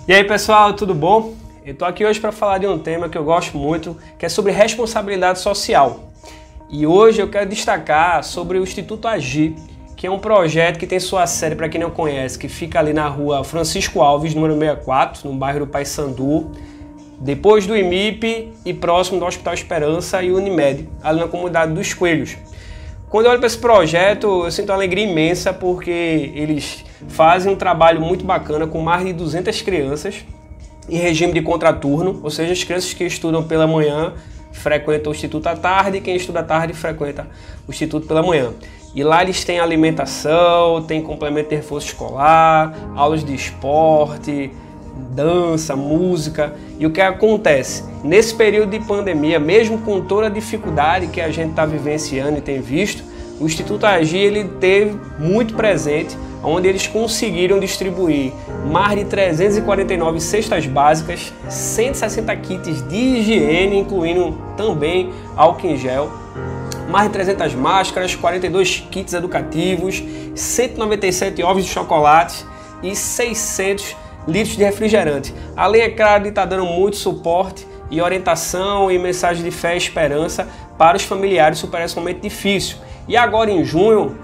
E aí pessoal, tudo bom? Eu tô aqui hoje para falar de um tema que eu gosto muito, que é sobre responsabilidade social. E hoje eu quero destacar sobre o Instituto Agir, que é um projeto que tem sua sede, para quem não conhece, que fica ali na rua Francisco Alves, número 64, no bairro do Paissandu, depois do IMIP e próximo do Hospital Esperança e Unimed, ali na comunidade dos Coelhos. Quando eu olho para esse projeto, eu sinto uma alegria imensa porque eles fazem um trabalho muito bacana com mais de 200 crianças em regime de contraturno, ou seja, as crianças que estudam pela manhã frequentam o Instituto à tarde e quem estuda à tarde frequenta o Instituto pela manhã. E lá eles têm alimentação, tem complemento de reforço escolar, aulas de esporte, dança, música. E o que acontece? Nesse período de pandemia, mesmo com toda a dificuldade que a gente está vivenciando e tem visto, o Instituto Agir ele teve muito presente, onde eles conseguiram distribuir mais de 349 cestas básicas, 160 kits de higiene, incluindo também álcool em gel, mais de 300 máscaras, 42 kits educativos, 197 ovos de chocolate e 600 litros de refrigerante. Além, é claro, de estar dando muito suporte e orientação e mensagem de fé e esperança para os familiares superar esse momento difícil. E agora em junho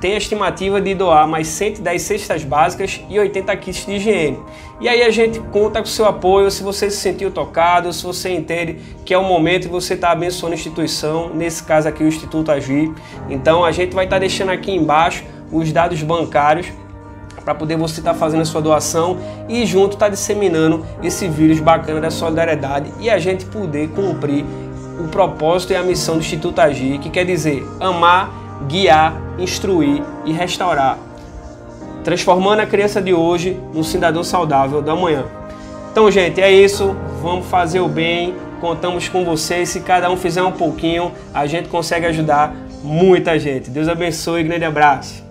tem a estimativa de doar mais 110 cestas básicas e 80 kits de higiene. E aí a gente conta com o seu apoio, se você se sentiu tocado, se você entende que é o momento de você estar abençoando a instituição, nesse caso aqui o Instituto Agir. Então a gente vai estar deixando aqui embaixo os dados bancários para poder você estar fazendo a sua doação e junto estar disseminando esse vírus bacana da solidariedade e a gente poder cumprir o propósito e a missão do Instituto Agir, que quer dizer amar, guiar, instruir e restaurar, transformando a criança de hoje num cidadão saudável do amanhã. Então, gente, é isso. Vamos fazer o bem. Contamos com vocês. Se cada um fizer um pouquinho, a gente consegue ajudar muita gente. Deus abençoe. Grande abraço.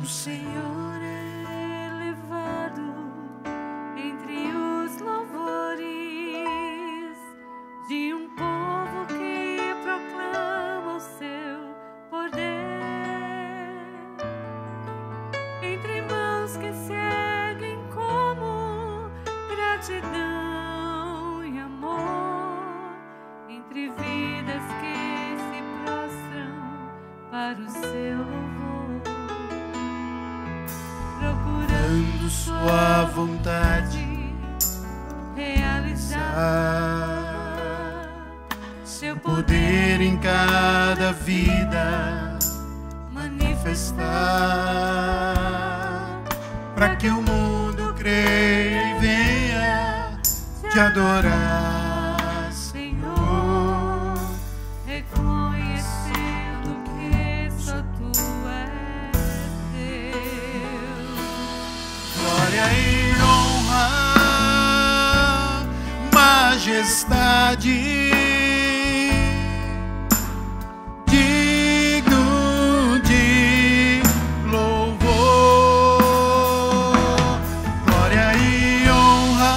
O Senhor é elevado entre os louvores de um povo que proclama o seu poder, entre mãos que se erguem como gratidão e amor, entre vidas que se prostram para o seu louvor. Procurando sua vontade realizar, seu poder em cada vida manifestar, para que o mundo creia e venha te adorar, Senhor, reconhecendo que só tu és Deus. Glória e honra, majestade, digno de louvor. Glória e honra,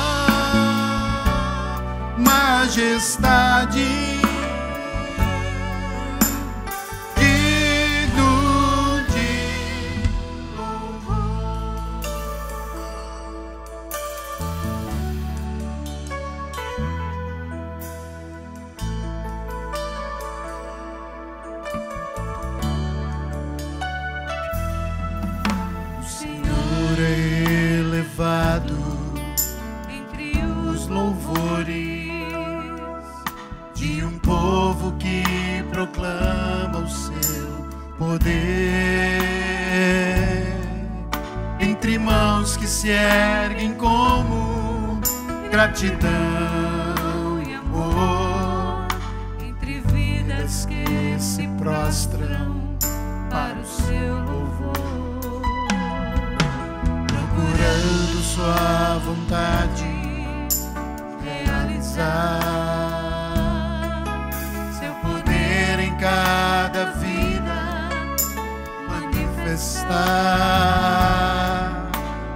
majestade, digno de louvor. de um povo que proclama o seu poder. Entre mãos que se erguem como gratidão e amor, entre vidas que se prostram para o seu louvor, procurando sua vontade realizar, seu poder em cada vida manifestar,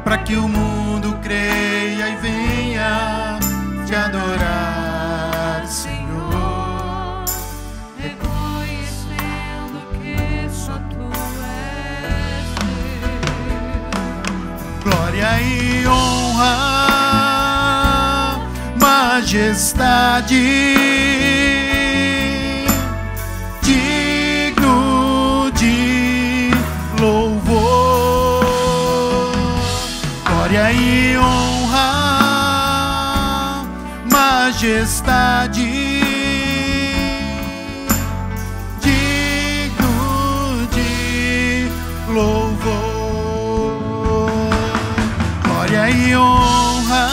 para que o mundo creia e venha te adorar, Senhor, reconhecendo que só tu és Deus. glória e honra, majestade, digno de louvor. Glória e honra, majestade, digno de louvor. Glória e honra,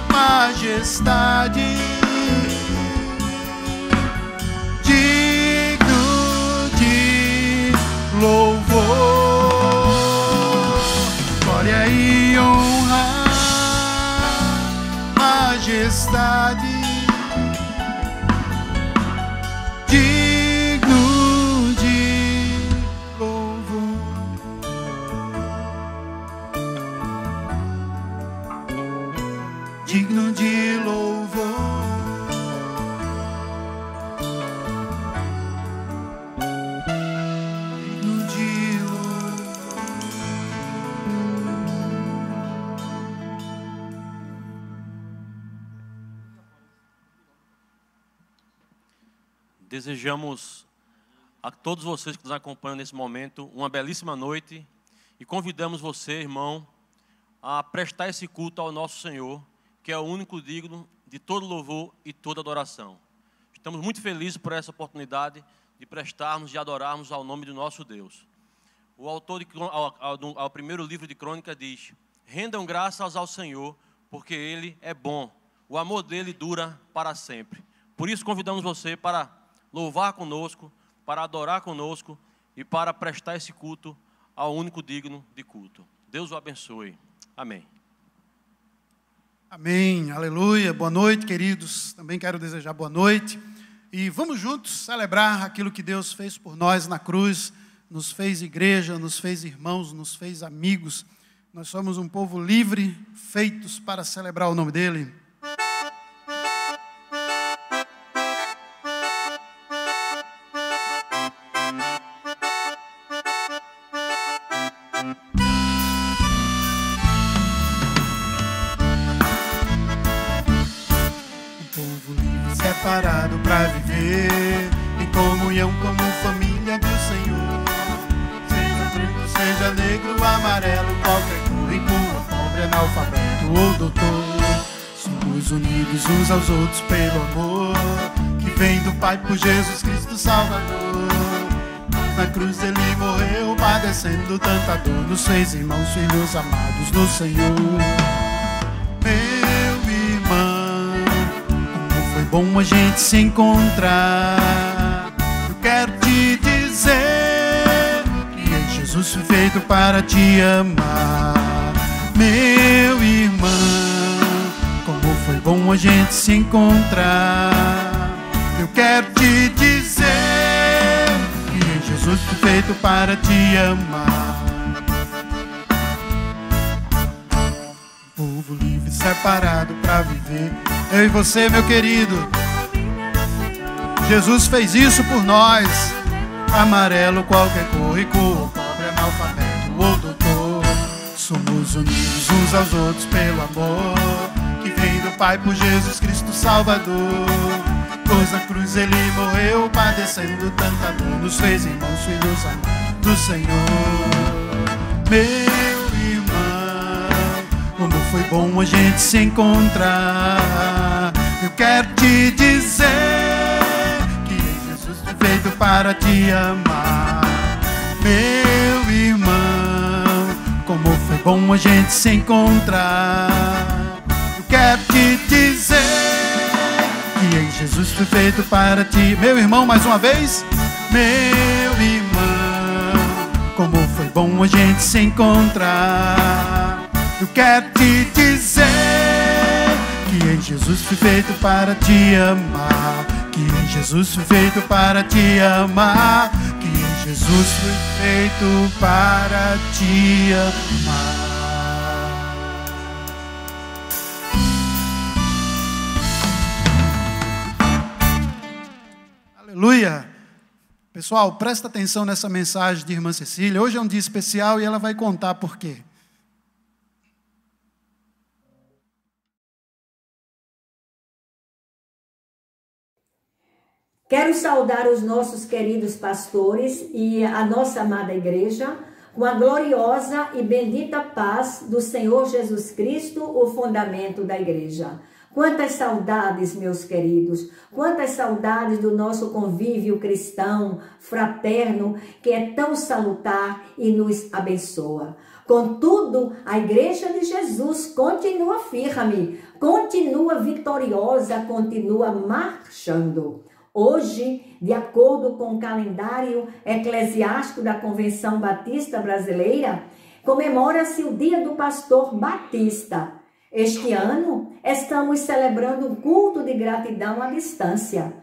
majestade, digno de louvor. Glória e honra, majestade, digno de louvor. Digno de louvor. Digno de louvor. Desejamos a todos vocês que nos acompanham nesse momento uma belíssima noite e convidamos você, irmão, a prestar esse culto ao nosso Senhor, que é o único digno de todo louvor e toda adoração. Estamos muito felizes por essa oportunidade de prestarmos e adorarmos ao nome do nosso Deus. O autor ao primeiro livro de Crônica diz: rendam graças ao Senhor, porque Ele é bom, o amor dele dura para sempre. Por isso convidamos você para louvar conosco, para adorar conosco e para prestar esse culto ao único digno de culto. Deus o abençoe. Amém. Amém, aleluia, boa noite, queridos. Também quero desejar boa noite. E vamos juntos celebrar aquilo que Deus fez por nós na cruz. Nos fez igreja, nos fez irmãos, nos fez amigos. Nós somos um povo livre, feitos para celebrar o nome dEle. Separado para viver em comunhão como família do Senhor. Seja branco, seja negro, amarelo, qualquer cor, rico ou pobre, analfabeto ou doutor. Somos unidos uns aos outros pelo amor que vem do Pai por Jesus Cristo Salvador. Na cruz Ele morreu, padecendo tanta dor, nos fez irmãos, filhos amados do Senhor. Meu irmão, foi bom a gente se encontrar. Eu quero te dizer que em Jesus fui feito para te amar. Meu irmão, como foi bom a gente se encontrar. Eu quero te dizer que em Jesus fui feito para te amar. Povo livre, separado para viver. Eu e você, meu querido. Jesus fez isso por nós. Amarelo, qualquer cor, rico ou pobre, analfabeto ou doutor. Somos unidos uns aos outros pelo amor que vem do Pai por Jesus Cristo Salvador. Pois na cruz Ele morreu, padecendo tanta dor, nos fez irmãos, filhos amados do Senhor. Meu irmão, como foi bom a gente se encontrar. Eu quero te dizer que Jesus foi feito para te amar. Meu irmão, como foi bom a gente se encontrar. Eu quero te dizer que em Jesus foi feito para ti. Meu irmão, mais uma vez. Meu irmão, como foi bom a gente se encontrar. Eu quero te dizer que em Jesus foi feito para te amar. Que em Jesus foi feito para te amar. Que em Jesus foi feito para te amar. Aleluia! Pessoal, presta atenção nessa mensagem de irmã Cecília. Hoje é um dia especial e ela vai contar por quê. Quero saudar os nossos queridos pastores e a nossa amada igreja com a gloriosa e bendita paz do Senhor Jesus Cristo, o fundamento da igreja. Quantas saudades, meus queridos, quantas saudades do nosso convívio cristão, fraterno, que é tão salutar e nos abençoa. Contudo, a igreja de Jesus continua firme, continua vitoriosa, continua marchando. Hoje, de acordo com o calendário eclesiástico da Convenção Batista Brasileira, comemora-se o Dia do Pastor Batista. Este ano, estamos celebrando um culto de gratidão à distância.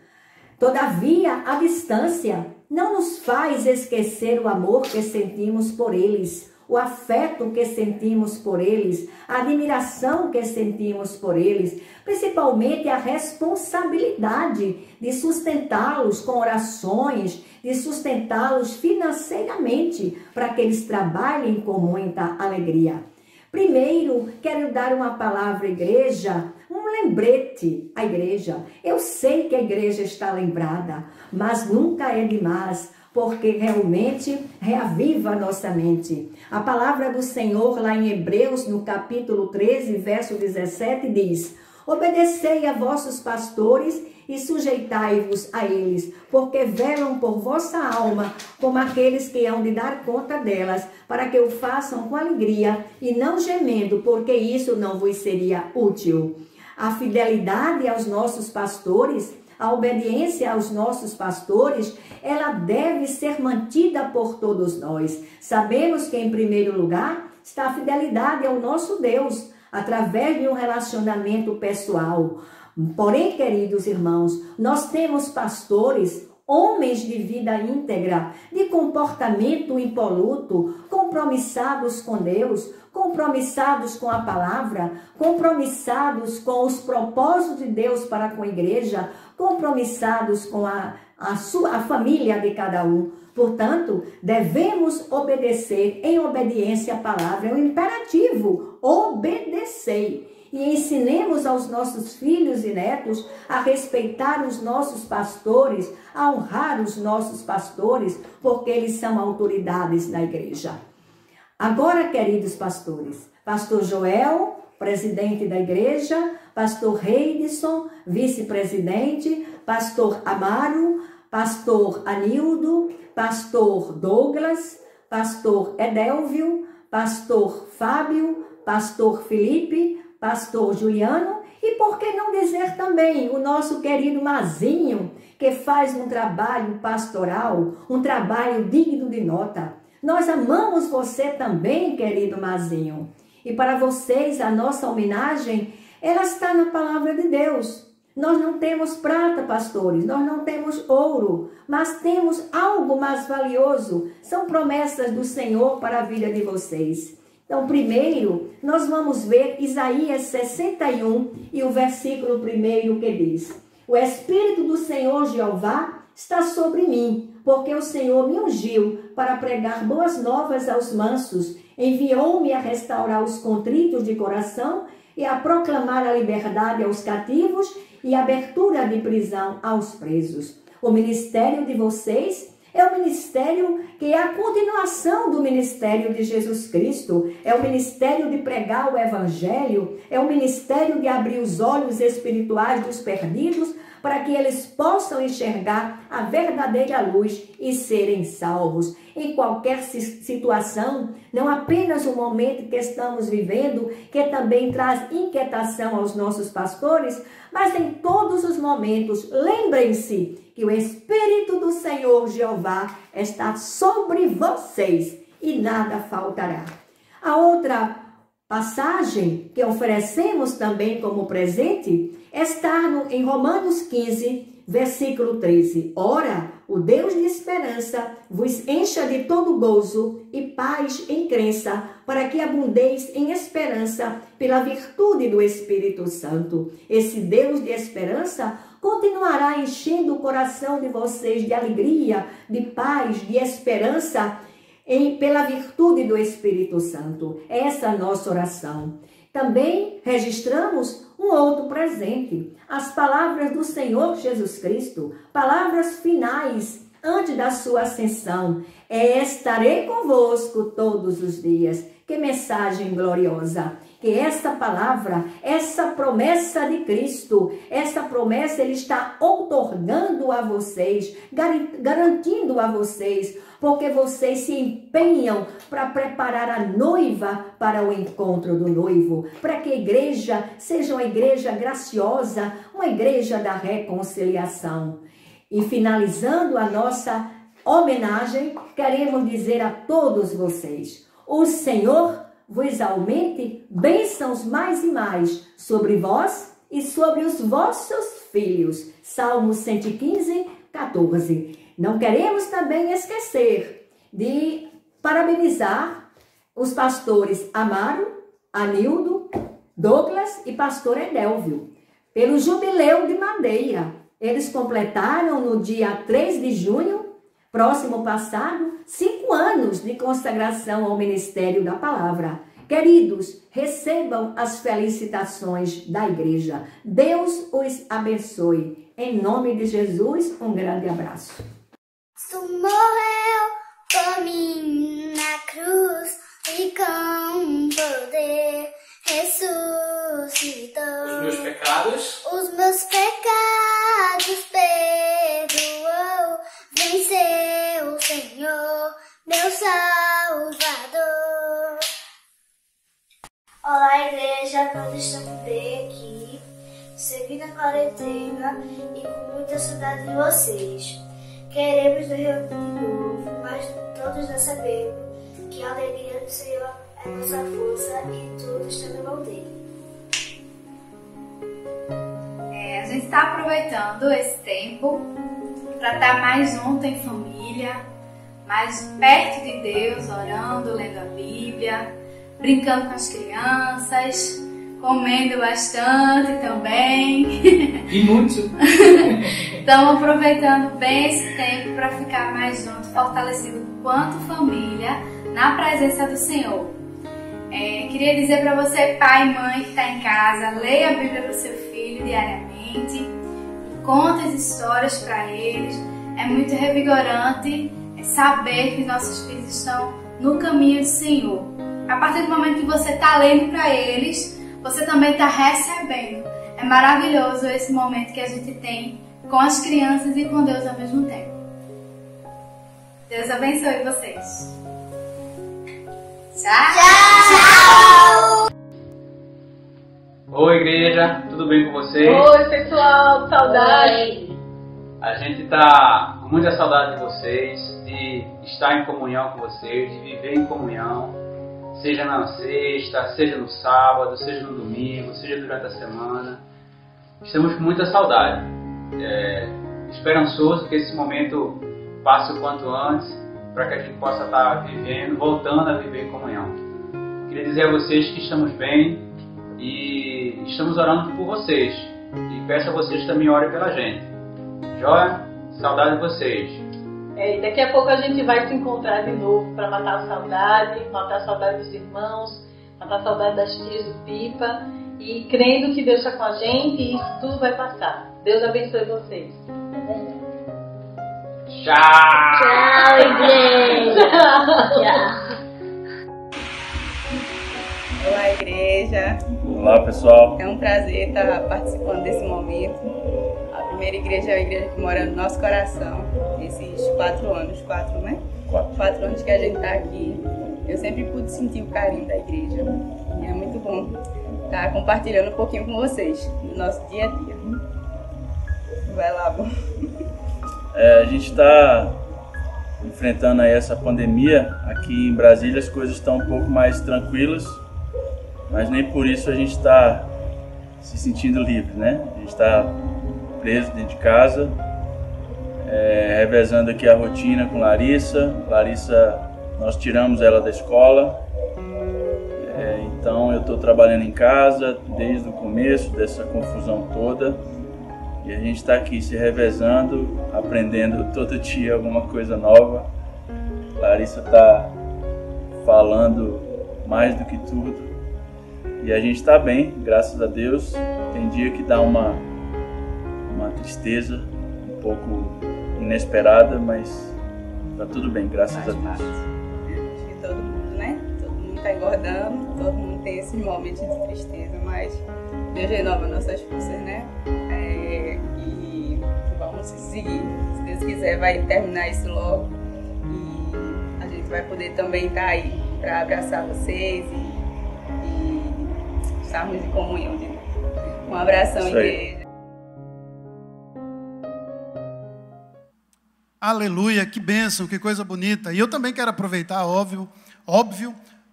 Todavia, a distância não nos faz esquecer o amor que sentimos por eles, o afeto que sentimos por eles, a admiração que sentimos por eles, principalmente a responsabilidade de sustentá-los com orações, de sustentá-los financeiramente, para que eles trabalhem com muita alegria. Primeiro, quero dar uma palavra à igreja, um lembrete à igreja. Eu sei que a igreja está lembrada, mas nunca é demais, porque realmente reaviva a nossa mente. A palavra do Senhor lá em Hebreus, no capítulo 13, verso 17, diz: obedecei a vossos pastores e sujeitai-vos a eles, porque velam por vossa alma, como aqueles que hão de dar conta delas, para que o façam com alegria e não gemendo, porque isso não vos seria útil. A fidelidade aos nossos pastores, a obediência aos nossos pastores, ela deve ser mantida por todos nós. Sabemos que, em primeiro lugar, está a fidelidade ao nosso Deus, através de um relacionamento pessoal. Porém, queridos irmãos, nós temos pastores, homens de vida íntegra, de comportamento impoluto, compromissados com Deus, compromissados com a palavra, compromissados com os propósitos de Deus para com a igreja, compromissados com a família de cada um. Portanto, devemos obedecer em obediência à palavra. É um imperativo, obedecei. E ensinemos aos nossos filhos e netos a respeitar os nossos pastores, a honrar os nossos pastores, porque eles são autoridades na igreja. Agora, queridos pastores, pastor Joel, presidente da igreja, pastor Reidson, vice-presidente, pastor Amaro, pastor Anildo, pastor Douglas, pastor Edelvio, pastor Fábio, pastor Felipe, pastor Juliano e por que não dizer também o nosso querido Mazinho, que faz um trabalho pastoral, um trabalho digno de nota. Nós amamos você também, querido Mazinho. E para vocês, a nossa homenagem, ela está na palavra de Deus. Nós não temos prata, pastores, nós não temos ouro, mas temos algo mais valioso. São promessas do Senhor para a vida de vocês. Então, primeiro, nós vamos ver Isaías 61 e o versículo 1 que diz: o Espírito do Senhor Jeová está sobre mim, porque o Senhor me ungiu para pregar boas novas aos mansos, enviou-me a restaurar os contritos de coração e a proclamar a liberdade aos cativos e a abertura de prisão aos presos. O ministério de vocês É o ministério que é a continuação do ministério de Jesus Cristo. É o ministério de pregar o evangelho. É o ministério de abrir os olhos espirituais dos perdidos para que eles possam enxergar a verdadeira luz e serem salvos. Em qualquer situação, não apenas o momento que estamos vivendo, que também traz inquietação aos nossos pastores, mas em todos os momentos, lembrem-se que o Espírito do Senhor Jeová está sobre vocês e nada faltará. A outra passagem que oferecemos também como presente está em Romanos 15, versículo 13. Ora, o Deus de esperança vos encha de todo gozo e paz em crença, para que abundeis em esperança pela virtude do Espírito Santo. Esse Deus de esperança continuará enchendo o coração de vocês de alegria, de paz, de esperança, pela virtude do Espírito Santo. Essa é a nossa oração. Também registramos um outro presente, as palavras do Senhor Jesus Cristo, palavras finais antes da sua ascensão. Estarei convosco todos os dias. Que mensagem gloriosa! Que essa palavra, essa promessa de Cristo, essa promessa Ele está outorgando a vocês, garantindo a vocês, porque vocês se empenham para preparar a noiva para o encontro do noivo, para que a igreja seja uma igreja graciosa, uma igreja da reconciliação. E finalizando a nossa homenagem, queremos dizer a todos vocês, o Senhor vos aumente bênçãos mais e mais sobre vós e sobre os vossos filhos. Salmo 115, 14. Não queremos também esquecer de parabenizar os pastores Amaro, Anildo, Douglas e pastor Edelvio pelo jubileu de Madeira. Eles completaram no dia 3 de junho, próximo passado, 5 anos de consagração ao ministério da palavra. Queridos, recebam as felicitações da igreja. Deus os abençoe. Em nome de Jesus, um grande abraço. Tu morreu por mim na cruz e com poder ressuscitou. Os meus pecados perdoou. Venceu o Senhor, meu Salvador. Olá, igreja, nós estamos bem aqui, seguindo a quarentena e com muita saudade de vocês. Queremos nos reunir de novo, mas todos já sabemos que a alegria do Senhor é nossa força e tudo está na mão dele. A gente está aproveitando esse tempo para estar mais junto em família, mais perto de Deus, orando, lendo a Bíblia, brincando com as crianças, comendo bastante também. E muito. Estamos aproveitando bem esse tempo para ficar mais junto, fortalecido quanto família, na presença do Senhor. Queria dizer para você, pai e mãe que está em casa, leia a Bíblia para o seu filho diariamente, conte as histórias para eles. É muito revigorante saber que nossos filhos estão no caminho do Senhor. A partir do momento que você está lendo para eles, você também está recebendo. É maravilhoso esse momento que a gente tem com as crianças e com Deus ao mesmo tempo. Deus abençoe vocês. Tchau! Oi, igreja, tudo bem com vocês? Oi, pessoal, saudade! A gente está com muita saudade de vocês, de estar em comunhão com vocês, de viver em comunhão, seja na sexta, seja no sábado, seja no domingo, seja durante a semana. Estamos com muita saudade. Esperançoso que esse momento passe o quanto antes, para que a gente possa estar vivendo, voltando a viver em comunhão. Queria dizer a vocês que estamos bem e estamos orando por vocês. E peço a vocês também orem pela gente. Joia? Saudade de vocês. E daqui a pouco a gente vai se encontrar de novo para matar a saudade dos irmãos, matar a saudade das tias do Pipa. E crendo que Deus está com a gente e isso tudo vai passar. Deus abençoe vocês. Tchau! Tchau, igreja! Tchau! Olá, igreja! Olá, pessoal! É um prazer estar participando desse momento. A primeira igreja é a igreja que mora no nosso coração. Esses 4 anos, 4, né? 4 anos que a gente está aqui. Eu sempre pude sentir o carinho da igreja. E é muito bom estar compartilhando um pouquinho com vocês do nosso dia a dia. Vai lá, bom. A gente está enfrentando aí essa pandemia. Aqui em Brasília as coisas estão um pouco mais tranquilas, mas nem por isso a gente está se sentindo livre, né? A gente está preso dentro de casa, revezando aqui a rotina com Larissa. Larissa, nós tiramos ela da escola, então eu estou trabalhando em casa desde o começo dessa confusão toda. E a gente está aqui se revezando, aprendendo todo dia alguma coisa nova. Larissa está falando mais do que tudo. E a gente está bem, graças a Deus. Tem dia que dá uma tristeza um pouco inesperada, mas está tudo bem, graças a Deus. Acho que todo mundo, né? Todo mundo está engordando, todo mundo tem esses momentos de tristeza, mas Deus renova nossas forças, né? E vamos seguir. Se Deus quiser, vai terminar isso logo. E a gente vai poder também estar aí para abraçar vocês e estarmos em comunhão de novo. Um abração, igreja. Aleluia, que bênção, que coisa bonita. E eu também quero aproveitar, óbvio,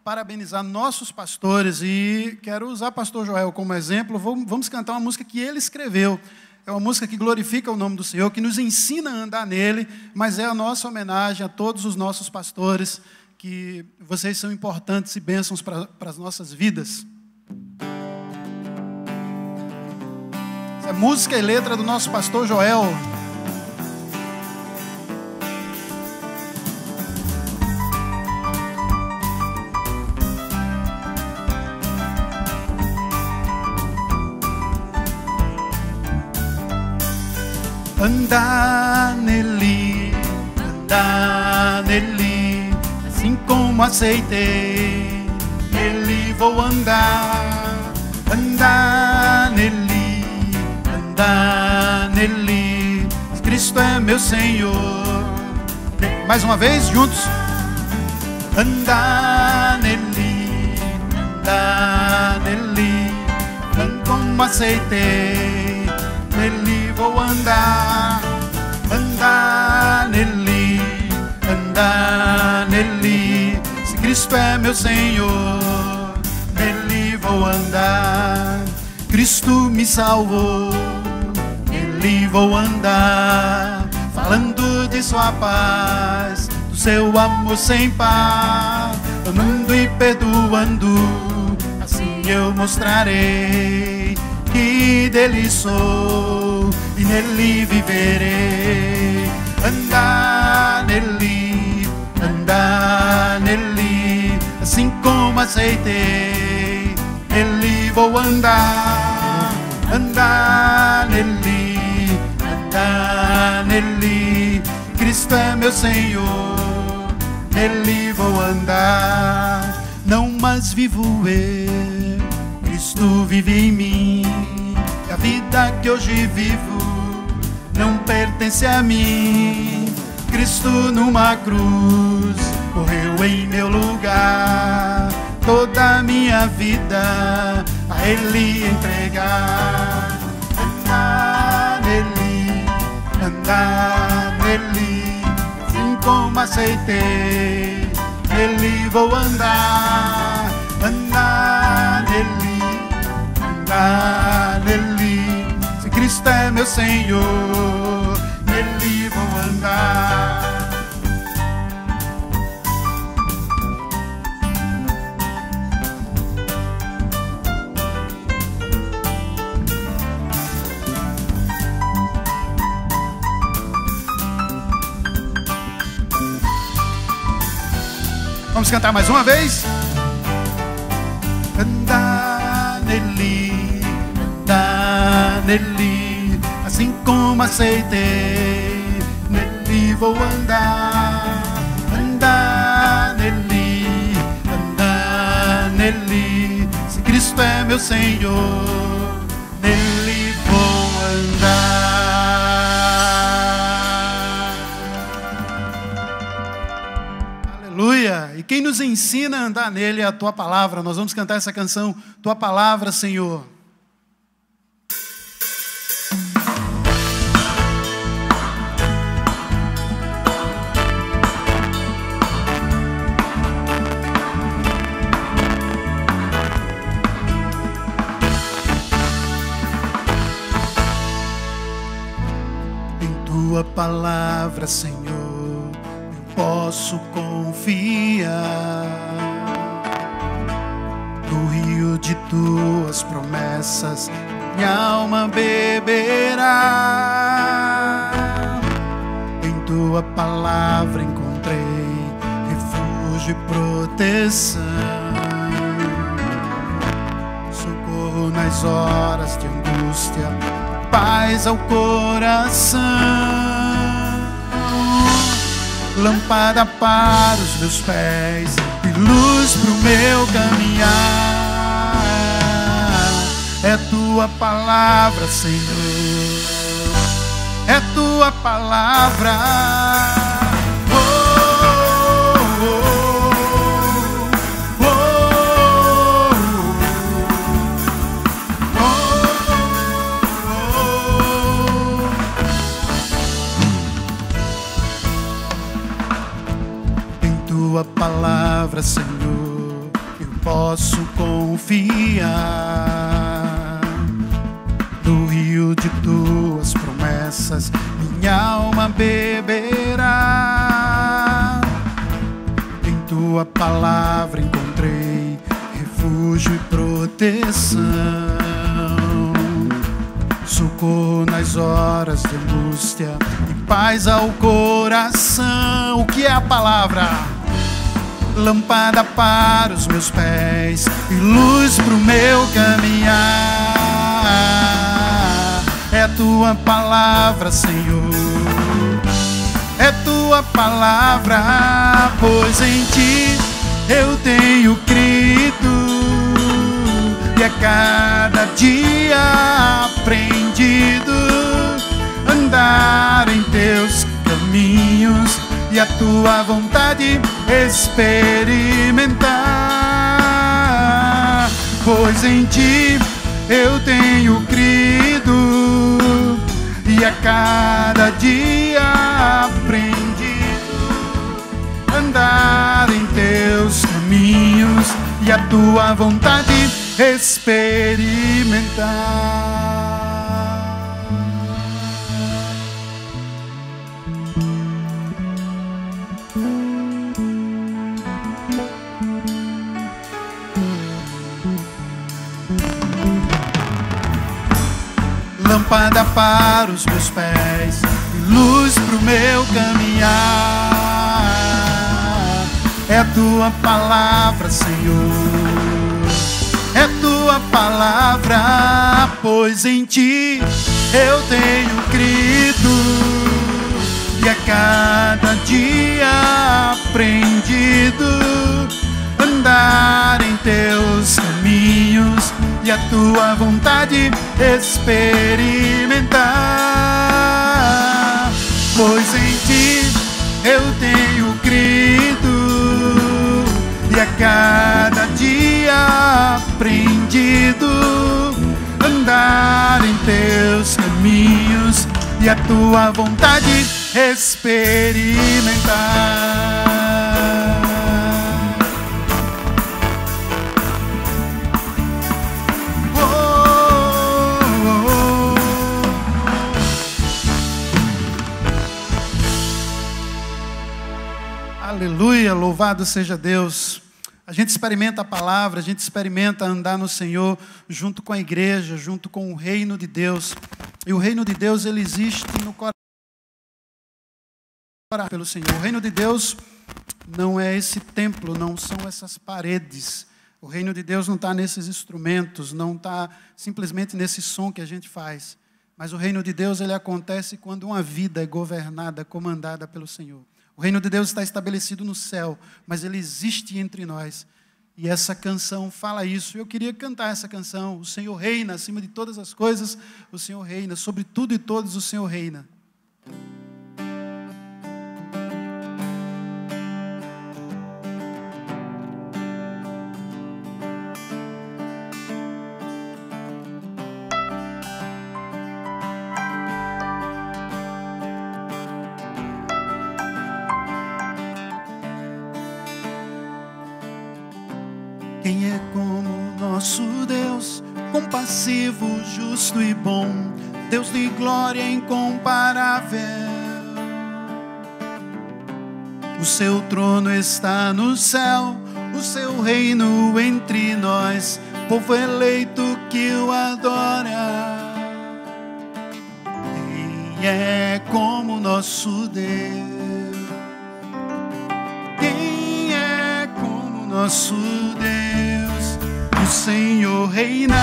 parabenizar nossos pastores e quero usar pastor Joel como exemplo. Vamos cantar uma música que ele escreveu. É uma música que glorifica o nome do Senhor, que nos ensina a andar nele, mas é a nossa homenagem a todos os nossos pastores, que vocês são importantes e bênçãos para as nossas vidas. Essa música e letra do nosso pastor Joel. Andar nele, assim como aceitei, nele vou andar nele, Cristo é meu Senhor. Mais uma vez, juntos. Andar nele, assim como aceitei, nele vou andar nele, se Cristo é meu Senhor, nele vou andar. Cristo me salvou, nele vou andar, falando de sua paz, do seu amor sem par, amando e perdoando, assim eu mostrarei que dele sou e nele viverei. Andar nele, assim como aceitei, nele vou andar nele, Cristo é meu Senhor, nele vou andar. Não mais vivo eu, Cristo vive em mim, e a vida que hoje vivo não pertence a mim. Cristo numa cruz morreu em meu lugar, toda a minha vida a Ele entregar. Andar nele, assim como aceitei, nele vou andar nele, se Cristo é meu Senhor, nele vou andar. Vamos cantar mais uma vez? Andar nele, assim como aceitei, nele vou andar, andar nele, andar nele. Se Cristo é meu Senhor, nele vou andar. Aleluia! E quem nos ensina a andar nele é a Tua Palavra. Nós vamos cantar essa canção, Tua Palavra, Senhor. Tua palavra, Senhor, eu posso confiar. No rio de tuas promessas, minha alma beberá. Em tua palavra encontrei refúgio e proteção, socorro nas horas de angústia, paz ao coração. Lâmpada para os meus pés e luz para o meu caminhar. É tua palavra, Senhor, é tua palavra. Tua palavra, Senhor, eu posso confiar. No rio de tuas promessas, minha alma beberá. Em tua palavra encontrei refúgio e proteção, socorro nas horas de angústia e paz ao coração. O que é a palavra? Lâmpada para os meus pés e luz para o meu caminhar. É tua palavra, Senhor, é tua palavra, pois em ti eu tenho crido e a cada dia aprendido andar em teus caminhos e a tua vontade experimentar. Pois em ti eu tenho crido e a cada dia aprendido andar em teus caminhos e a tua vontade experimentar. Lâmpada para os meus pés e luz para o meu caminhar. É a tua palavra, Senhor, é tua palavra, pois em ti eu tenho crido e a cada dia aprendido andar em teus caminhos e a tua vontade experimentar. Pois em ti eu tenho crido e a cada dia aprendido andar em teus caminhos e a tua vontade experimentar. Aleluia, louvado seja Deus. A gente experimenta a palavra, a gente experimenta andar no Senhor junto com a igreja, junto com o reino de Deus. E o reino de Deus, ele existe no coração pelo Senhor. O reino de Deus não é esse templo, não são essas paredes. O reino de Deus não está nesses instrumentos, não está simplesmente nesse som que a gente faz. Mas o reino de Deus, ele acontece quando uma vida é governada, comandada pelo Senhor. O reino de Deus está estabelecido no céu, mas ele existe entre nós. E essa canção fala isso. Eu queria cantar essa canção. O Senhor reina acima de todas as coisas. O Senhor reina sobre tudo e todos. O Senhor reina. Quem é como nosso Deus, compassivo, justo e bom, Deus de glória incomparável. O seu trono está no céu, o seu reino entre nós, povo eleito que o adora. Quem é como nosso Deus? Quem é como nosso Deus? O Senhor reina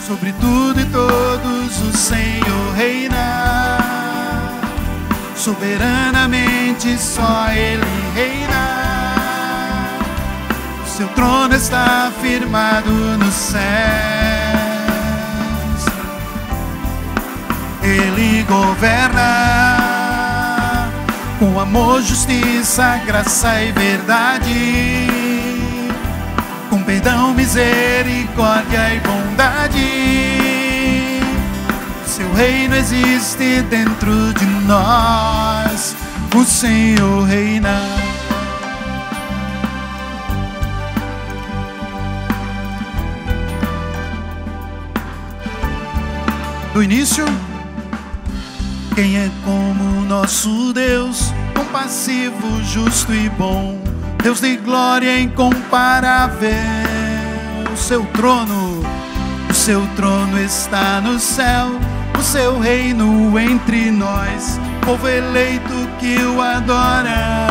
sobre tudo e todos. O Senhor reina soberanamente, só Ele reina. O seu trono está firmado nos céus. Ele governa com amor, justiça, graça e verdade, com perdão, misericórdia e bondade. Seu reino existe dentro de nós. O Senhor reina. Do início, quem é como nosso Deus, compassivo, justo e bom, Deus de glória incomparável. O seu trono está no céu, o seu reino entre nós, povo eleito que o adora.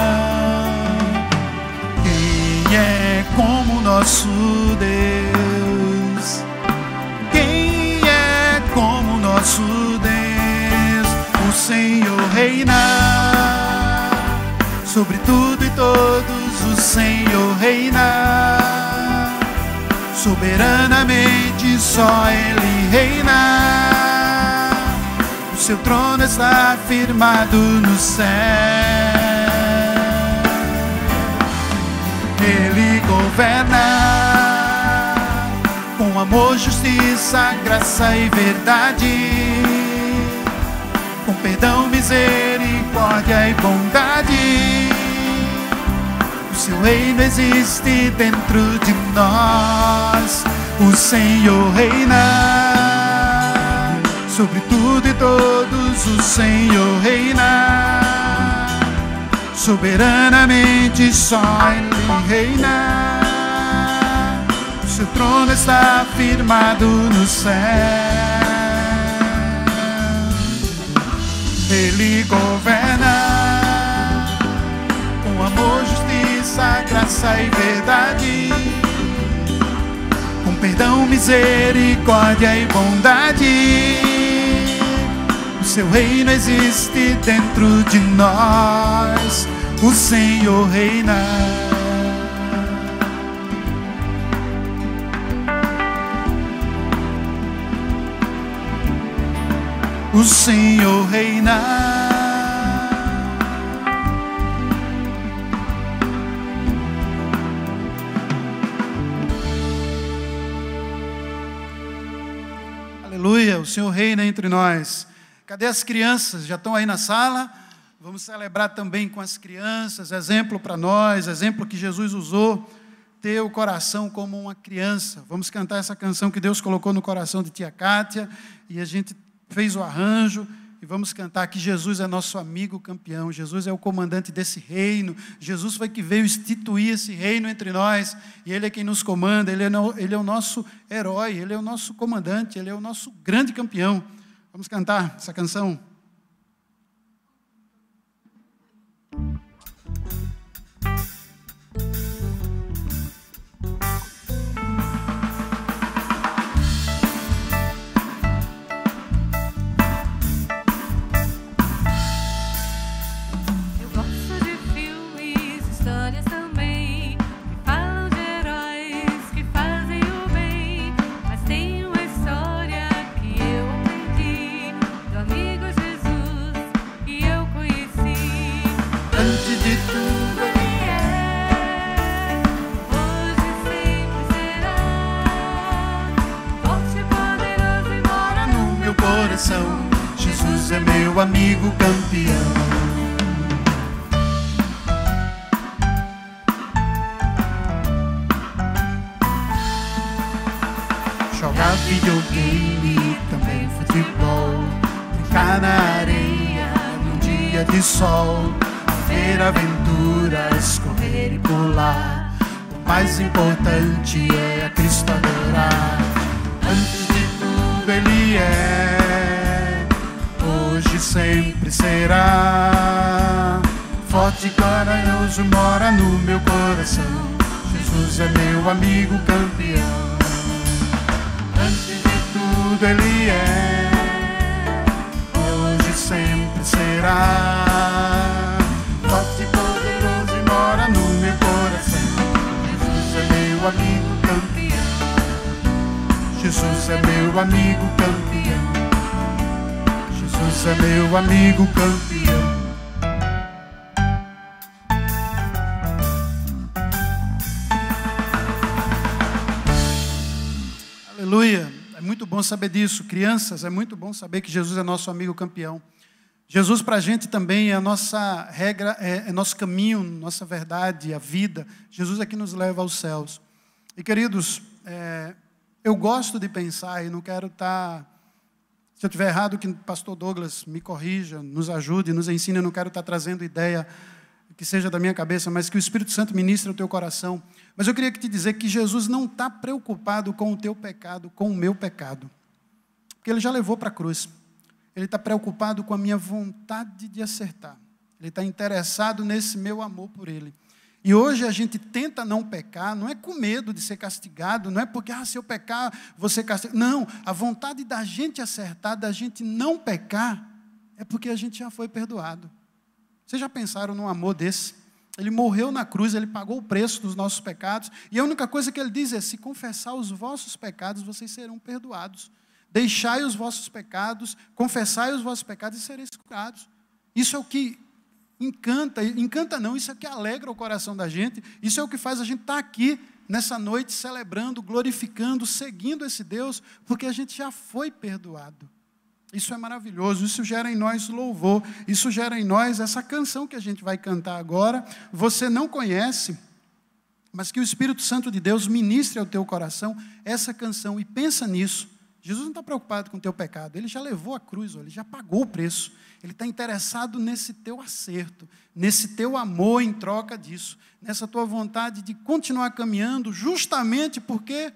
Quem é como nosso Deus? Quem é como nosso Deus? O Senhor reina sobre tudo e todos. O Senhor reina soberanamente, só Ele reina. O seu trono está firmado no céu. Ele governa com amor, justiça, graça e verdade, com perdão, misericórdia e bondade. O seu reino existe dentro de nós. O Senhor reina sobre tudo e todos. O Senhor reina soberanamente, só Ele reina. O seu trono está firmado no céu. Ele governa com amor, justiça, graça e verdade, com perdão, misericórdia e bondade. O seu reino existe dentro de nós. O Senhor reina. O Senhor reina. Aleluia, o Senhor reina entre nós. Cadê as crianças? Já estão aí na sala? Vamos celebrar também com as crianças, exemplo para nós, exemplo que Jesus usou, ter o coração como uma criança. Vamos cantar essa canção que Deus colocou no coração de tia Kátia, e a gente fez o arranjo, e vamos cantar que Jesus é nosso amigo campeão, Jesus é o comandante desse reino, Jesus foi que veio instituir esse reino entre nós, e Ele é quem nos comanda, Ele é o nosso herói, Ele é o nosso comandante, Ele é o nosso grande campeão. Vamos cantar essa canção? é meu amigo campeão. Jogar videogame, também futebol, brincar na areia num dia de sol, ver aventuras, correr e pular. O mais importante é a Cristo adorar. Antes de tudo Ele é, hoje sempre será. Forte e corajoso mora no meu coração. Jesus é meu amigo campeão. Antes de tudo Ele é, hoje sempre será. Forte e poderoso e mora no meu coração. Jesus é meu amigo campeão. Jesus é meu amigo campeão. Jesus é meu amigo campeão. Aleluia, é muito bom saber disso. Crianças, é muito bom saber que Jesus é nosso amigo campeão. Jesus para a gente também é a nossa regra, é nosso caminho, nossa verdade, a vida. Jesus é que nos leva aos céus. E queridos, eu gosto de pensar, e não quero estar... Se eu estiver errado, que o pastor Douglas me corrija, nos ajude, nos ensine. Eu não quero estar trazendo ideia que seja da minha cabeça, mas que o Espírito Santo ministre o teu coração. Mas eu queria te dizer que Jesus não está preocupado com o teu pecado, com o meu pecado. Porque Ele já levou para a cruz. Ele está preocupado com a minha vontade de acertar. Ele está interessado nesse meu amor por Ele. E hoje a gente tenta não pecar, não é com medo de ser castigado, não é porque, se eu pecar, vou ser castigado. Não, a vontade da gente acertar, da gente não pecar, é porque a gente já foi perdoado. Vocês já pensaram num amor desse? Ele morreu na cruz, Ele pagou o preço dos nossos pecados, e a única coisa que Ele diz é, se confessar os vossos pecados, vocês serão perdoados. Deixai os vossos pecados, confessai os vossos pecados e sereis curados. Isso é o que encanta não, isso é o que alegra o coração da gente, isso é o que faz a gente estar aqui nessa noite celebrando, glorificando, seguindo esse Deus, porque a gente já foi perdoado. Isso é maravilhoso, isso gera em nós louvor, isso gera em nós essa canção que a gente vai cantar agora. Você não conhece, mas que o Espírito Santo de Deus ministre ao teu coração essa canção e pensa nisso. Jesus não está preocupado com o teu pecado, Ele já levou a cruz, Ele já pagou o preço. Ele está interessado nesse teu acerto, nesse teu amor em troca disso, nessa tua vontade de continuar caminhando justamente porque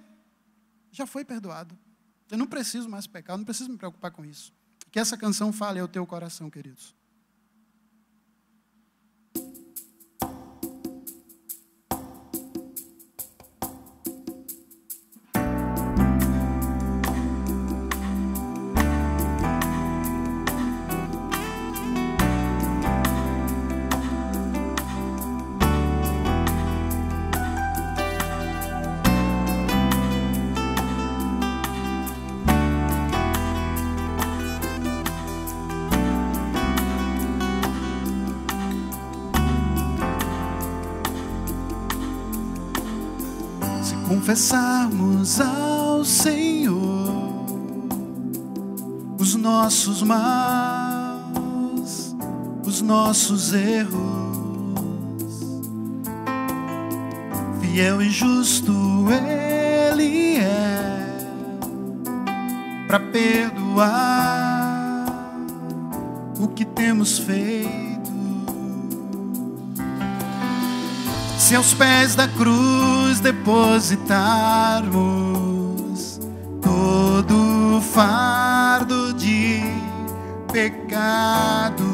já foi perdoado. Eu não preciso mais pecar, eu não preciso me preocupar com isso. Que essa canção fale ao teu coração, queridos. Confessarmos ao Senhor os nossos maus, os nossos erros, fiel e justo Ele é para perdoar o que temos feito. Se aos pés da cruz depositarmos todo o fardo de pecados,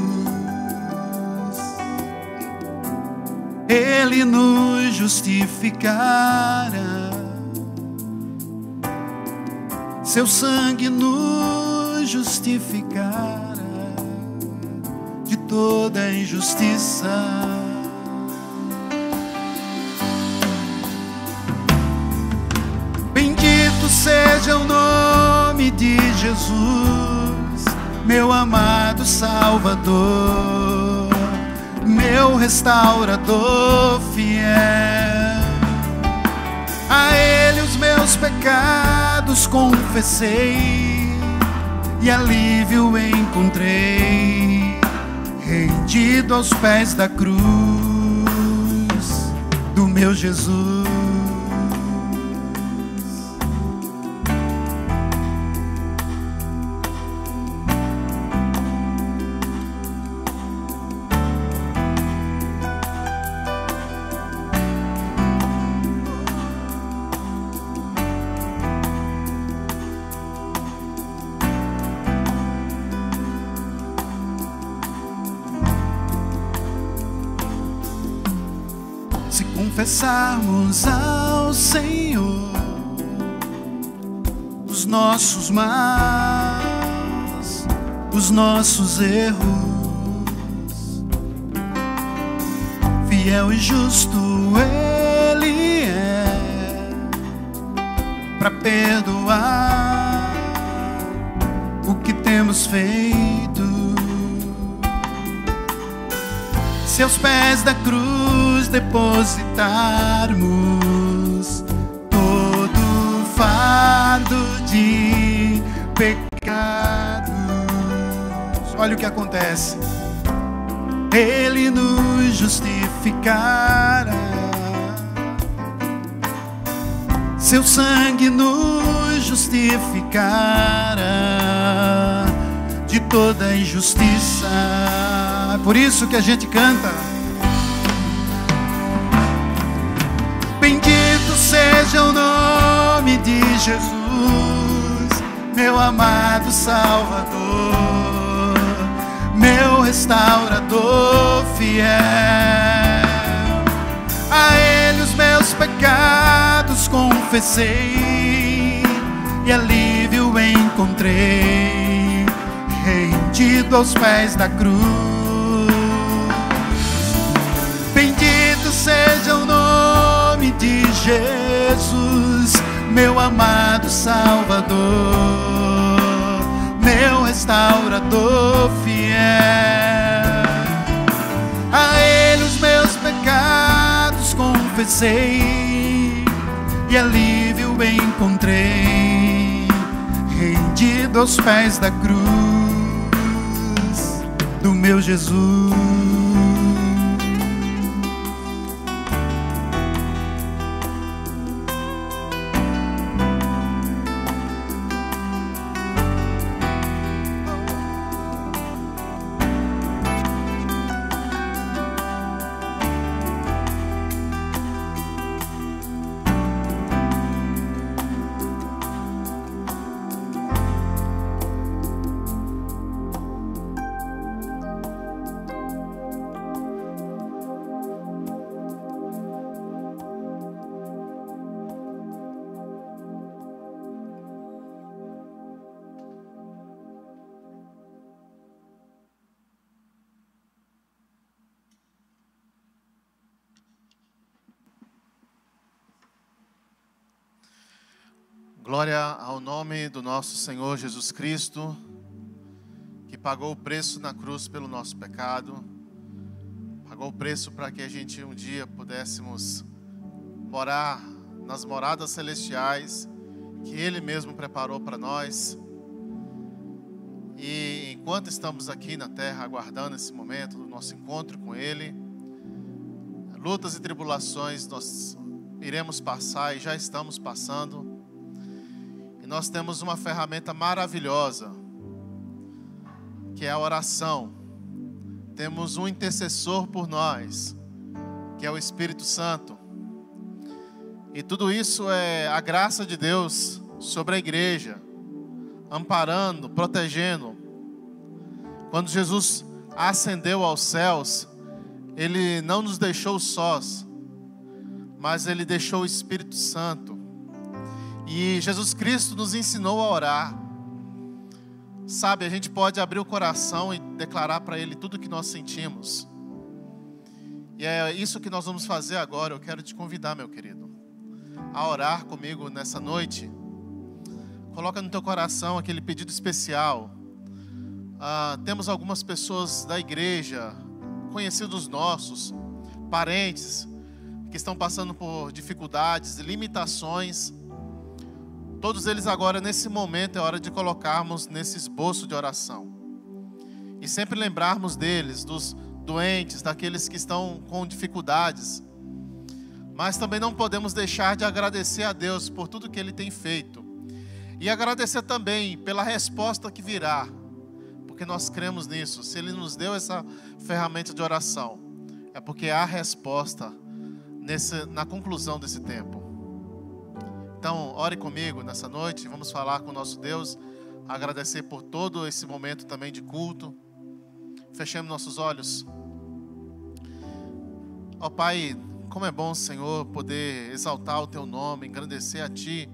Ele nos justificará, seu sangue nos justificará de toda injustiça. Seja o nome de Jesus, meu amado Salvador, meu restaurador fiel. A Ele os meus pecados confessei e alívio encontrei. Pendido aos pés da cruz do meu Jesus. Se confessarmos ao Senhor os nossos males, os nossos erros, fiel e justo Ele é para perdoar o que temos feito. Se aos pés da cruz depositarmos todo fardo de pecados, olha o que acontece. Ele nos justificará, seu sangue nos justificará de toda injustiça. Por isso que a gente canta: bendito seja o nome de Jesus, meu amado Salvador, meu restaurador fiel. A Ele os meus pecados confessei e alívio encontrei, rendido aos pés da cruz. Bendito seja o nome de Jesus, meu amado Salvador, meu restaurador fiel. A Ele os meus pecados confessei e alívio encontrei, rendido aos pés da cruz do meu Jesus. Glória ao nome do nosso Senhor Jesus Cristo, que pagou o preço na cruz pelo nosso pecado, pagou o preço para que a gente um dia pudéssemos morar nas moradas celestiais que Ele mesmo preparou para nós. E enquanto estamos aqui na terra aguardando esse momento do nosso encontro com Ele, lutas e tribulações nós iremos passar e já estamos passando. E nós temos uma ferramenta maravilhosa, que é a oração. Temos um intercessor por nós, que é o Espírito Santo. E tudo isso é a graça de Deus sobre a igreja, amparando, protegendo. Quando Jesus ascendeu aos céus, Ele não nos deixou sós, mas Ele deixou o Espírito Santo. E Jesus Cristo nos ensinou a orar. Sabe, a gente pode abrir o coração e declarar para Ele tudo o que nós sentimos. E é isso que nós vamos fazer agora. Eu quero te convidar, meu querido, a orar comigo nessa noite. Coloca no teu coração aquele pedido especial. Temos algumas pessoas da igreja, conhecidos nossos, parentes, que estão passando por dificuldades, limitações. Todos eles agora, nesse momento, é hora de colocarmos nesse esboço de oração. E sempre lembrarmos deles, dos doentes, daqueles que estão com dificuldades. Mas também não podemos deixar de agradecer a Deus por tudo que Ele tem feito. E agradecer também pela resposta que virá, porque nós cremos nisso. Se Ele nos deu essa ferramenta de oração, é porque há resposta na conclusão desse tempo. Então, ore comigo nessa noite, vamos falar com o nosso Deus, agradecer por todo esse momento também de culto. Fechemos nossos olhos. Ó Pai, como é bom, Senhor, poder exaltar o Teu nome, engrandecer a Ti.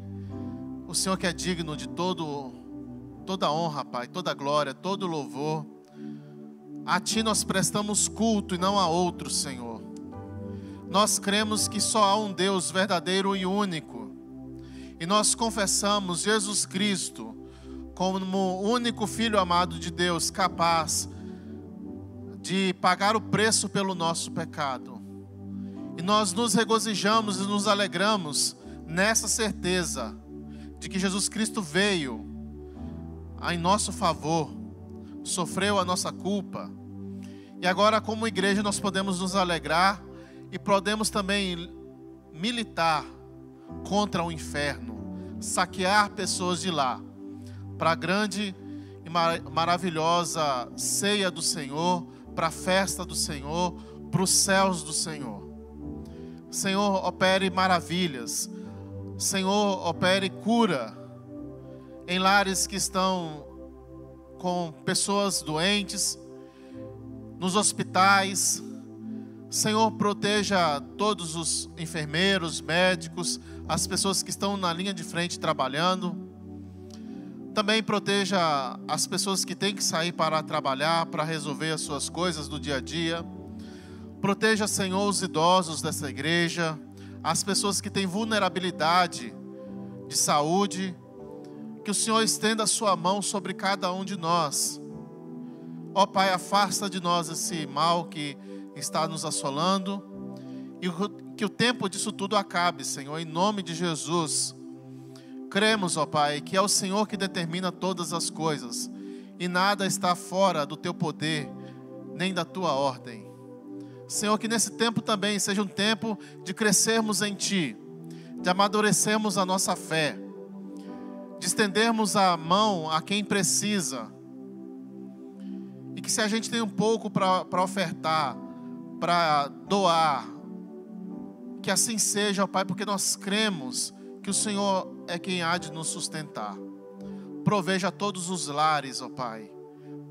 O Senhor que é digno de toda honra, Pai, toda glória, todo louvor. A Ti nós prestamos culto e não a outro, Senhor. Nós cremos que só há um Deus verdadeiro e único. E nós confessamos Jesus Cristo como o único Filho amado de Deus, capaz de pagar o preço pelo nosso pecado. E nós nos regozijamos e nos alegramos nessa certeza de que Jesus Cristo veio em nosso favor, sofreu a nossa culpa. E agora, como igreja, nós podemos nos alegrar e podemos também militar contra o inferno, saquear pessoas de lá, para a grande e maravilhosa ceia do Senhor, para a festa do Senhor, para os céus do Senhor. Senhor, opere maravilhas. Senhor, opere cura em lares que estão com pessoas doentes, nos hospitais. Senhor, proteja todos os enfermeiros, médicos, as pessoas que estão na linha de frente trabalhando. Também proteja as pessoas que têm que sair para trabalhar, para resolver as suas coisas do dia a dia. Proteja, Senhor, os idosos dessa igreja, as pessoas que têm vulnerabilidade de saúde. Que o Senhor estenda a sua mão sobre cada um de nós. Ó Pai, afasta de nós esse mal que está nos assolando. E que o tempo disso tudo acabe, Senhor, em nome de Jesus. Cremos, ó Pai, que é o Senhor que determina todas as coisas. E nada está fora do Teu poder, nem da Tua ordem. Senhor, que nesse tempo também seja um tempo de crescermos em Ti, de amadurecermos a nossa fé, de estendermos a mão a quem precisa. E que se a gente tem um pouco para ofertar, para doar, que assim seja, ó Pai, porque nós cremos que o Senhor é quem há de nos sustentar. Proveja todos os lares, ó Pai.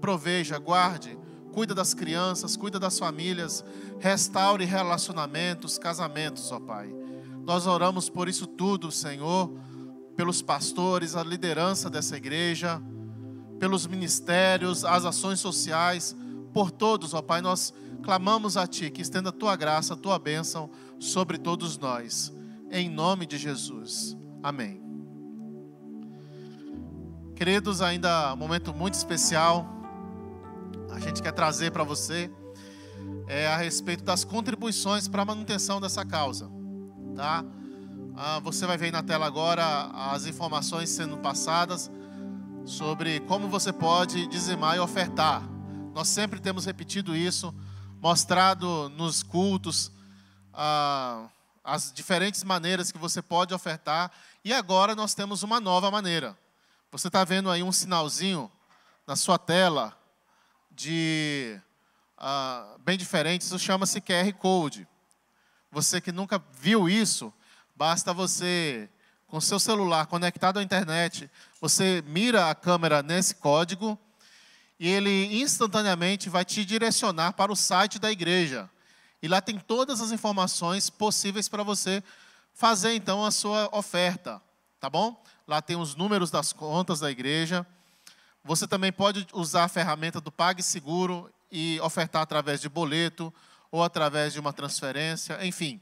Proveja, guarde, cuida das crianças, cuida das famílias, restaure relacionamentos, casamentos, ó Pai. Nós oramos por isso tudo, Senhor, pelos pastores, a liderança dessa igreja, pelos ministérios, as ações sociais, por todos, ó Pai. Nós clamamos a Ti que estenda a Tua graça, a Tua bênção sobre todos nós, em nome de Jesus. Amém. Queridos, ainda um momento muito especial a gente quer trazer para você a respeito das contribuições para a manutenção dessa causa, tá? Você vai ver aí na tela agora as informações sendo passadas sobre como você pode dizimar e ofertar. Nós sempre temos repetido isso, mostrado nos cultos as diferentes maneiras que você pode ofertar. E agora nós temos uma nova maneira. Você está vendo aí um sinalzinho na sua tela bem diferente. Isso chama-se QR Code. Você que nunca viu isso, basta você, com seu celular conectado à internet, você mira a câmera nesse código e ele instantaneamente vai te direcionar para o site da igreja. E lá tem todas as informações possíveis para você fazer então a sua oferta, tá bom? Lá tem os números das contas da igreja. Você também pode usar a ferramenta do PagSeguro e ofertar através de boleto ou através de uma transferência, enfim.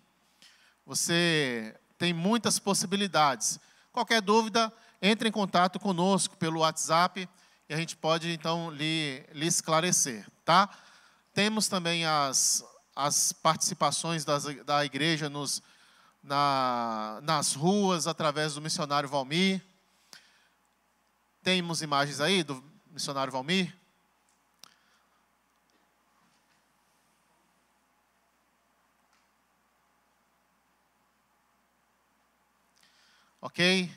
Você tem muitas possibilidades. Qualquer dúvida, entre em contato conosco pelo WhatsApp e a gente pode então lhe esclarecer, tá? Temos também as participações da igreja nas ruas, através do missionário Valmir. Temos imagens aí do missionário Valmir? Ok?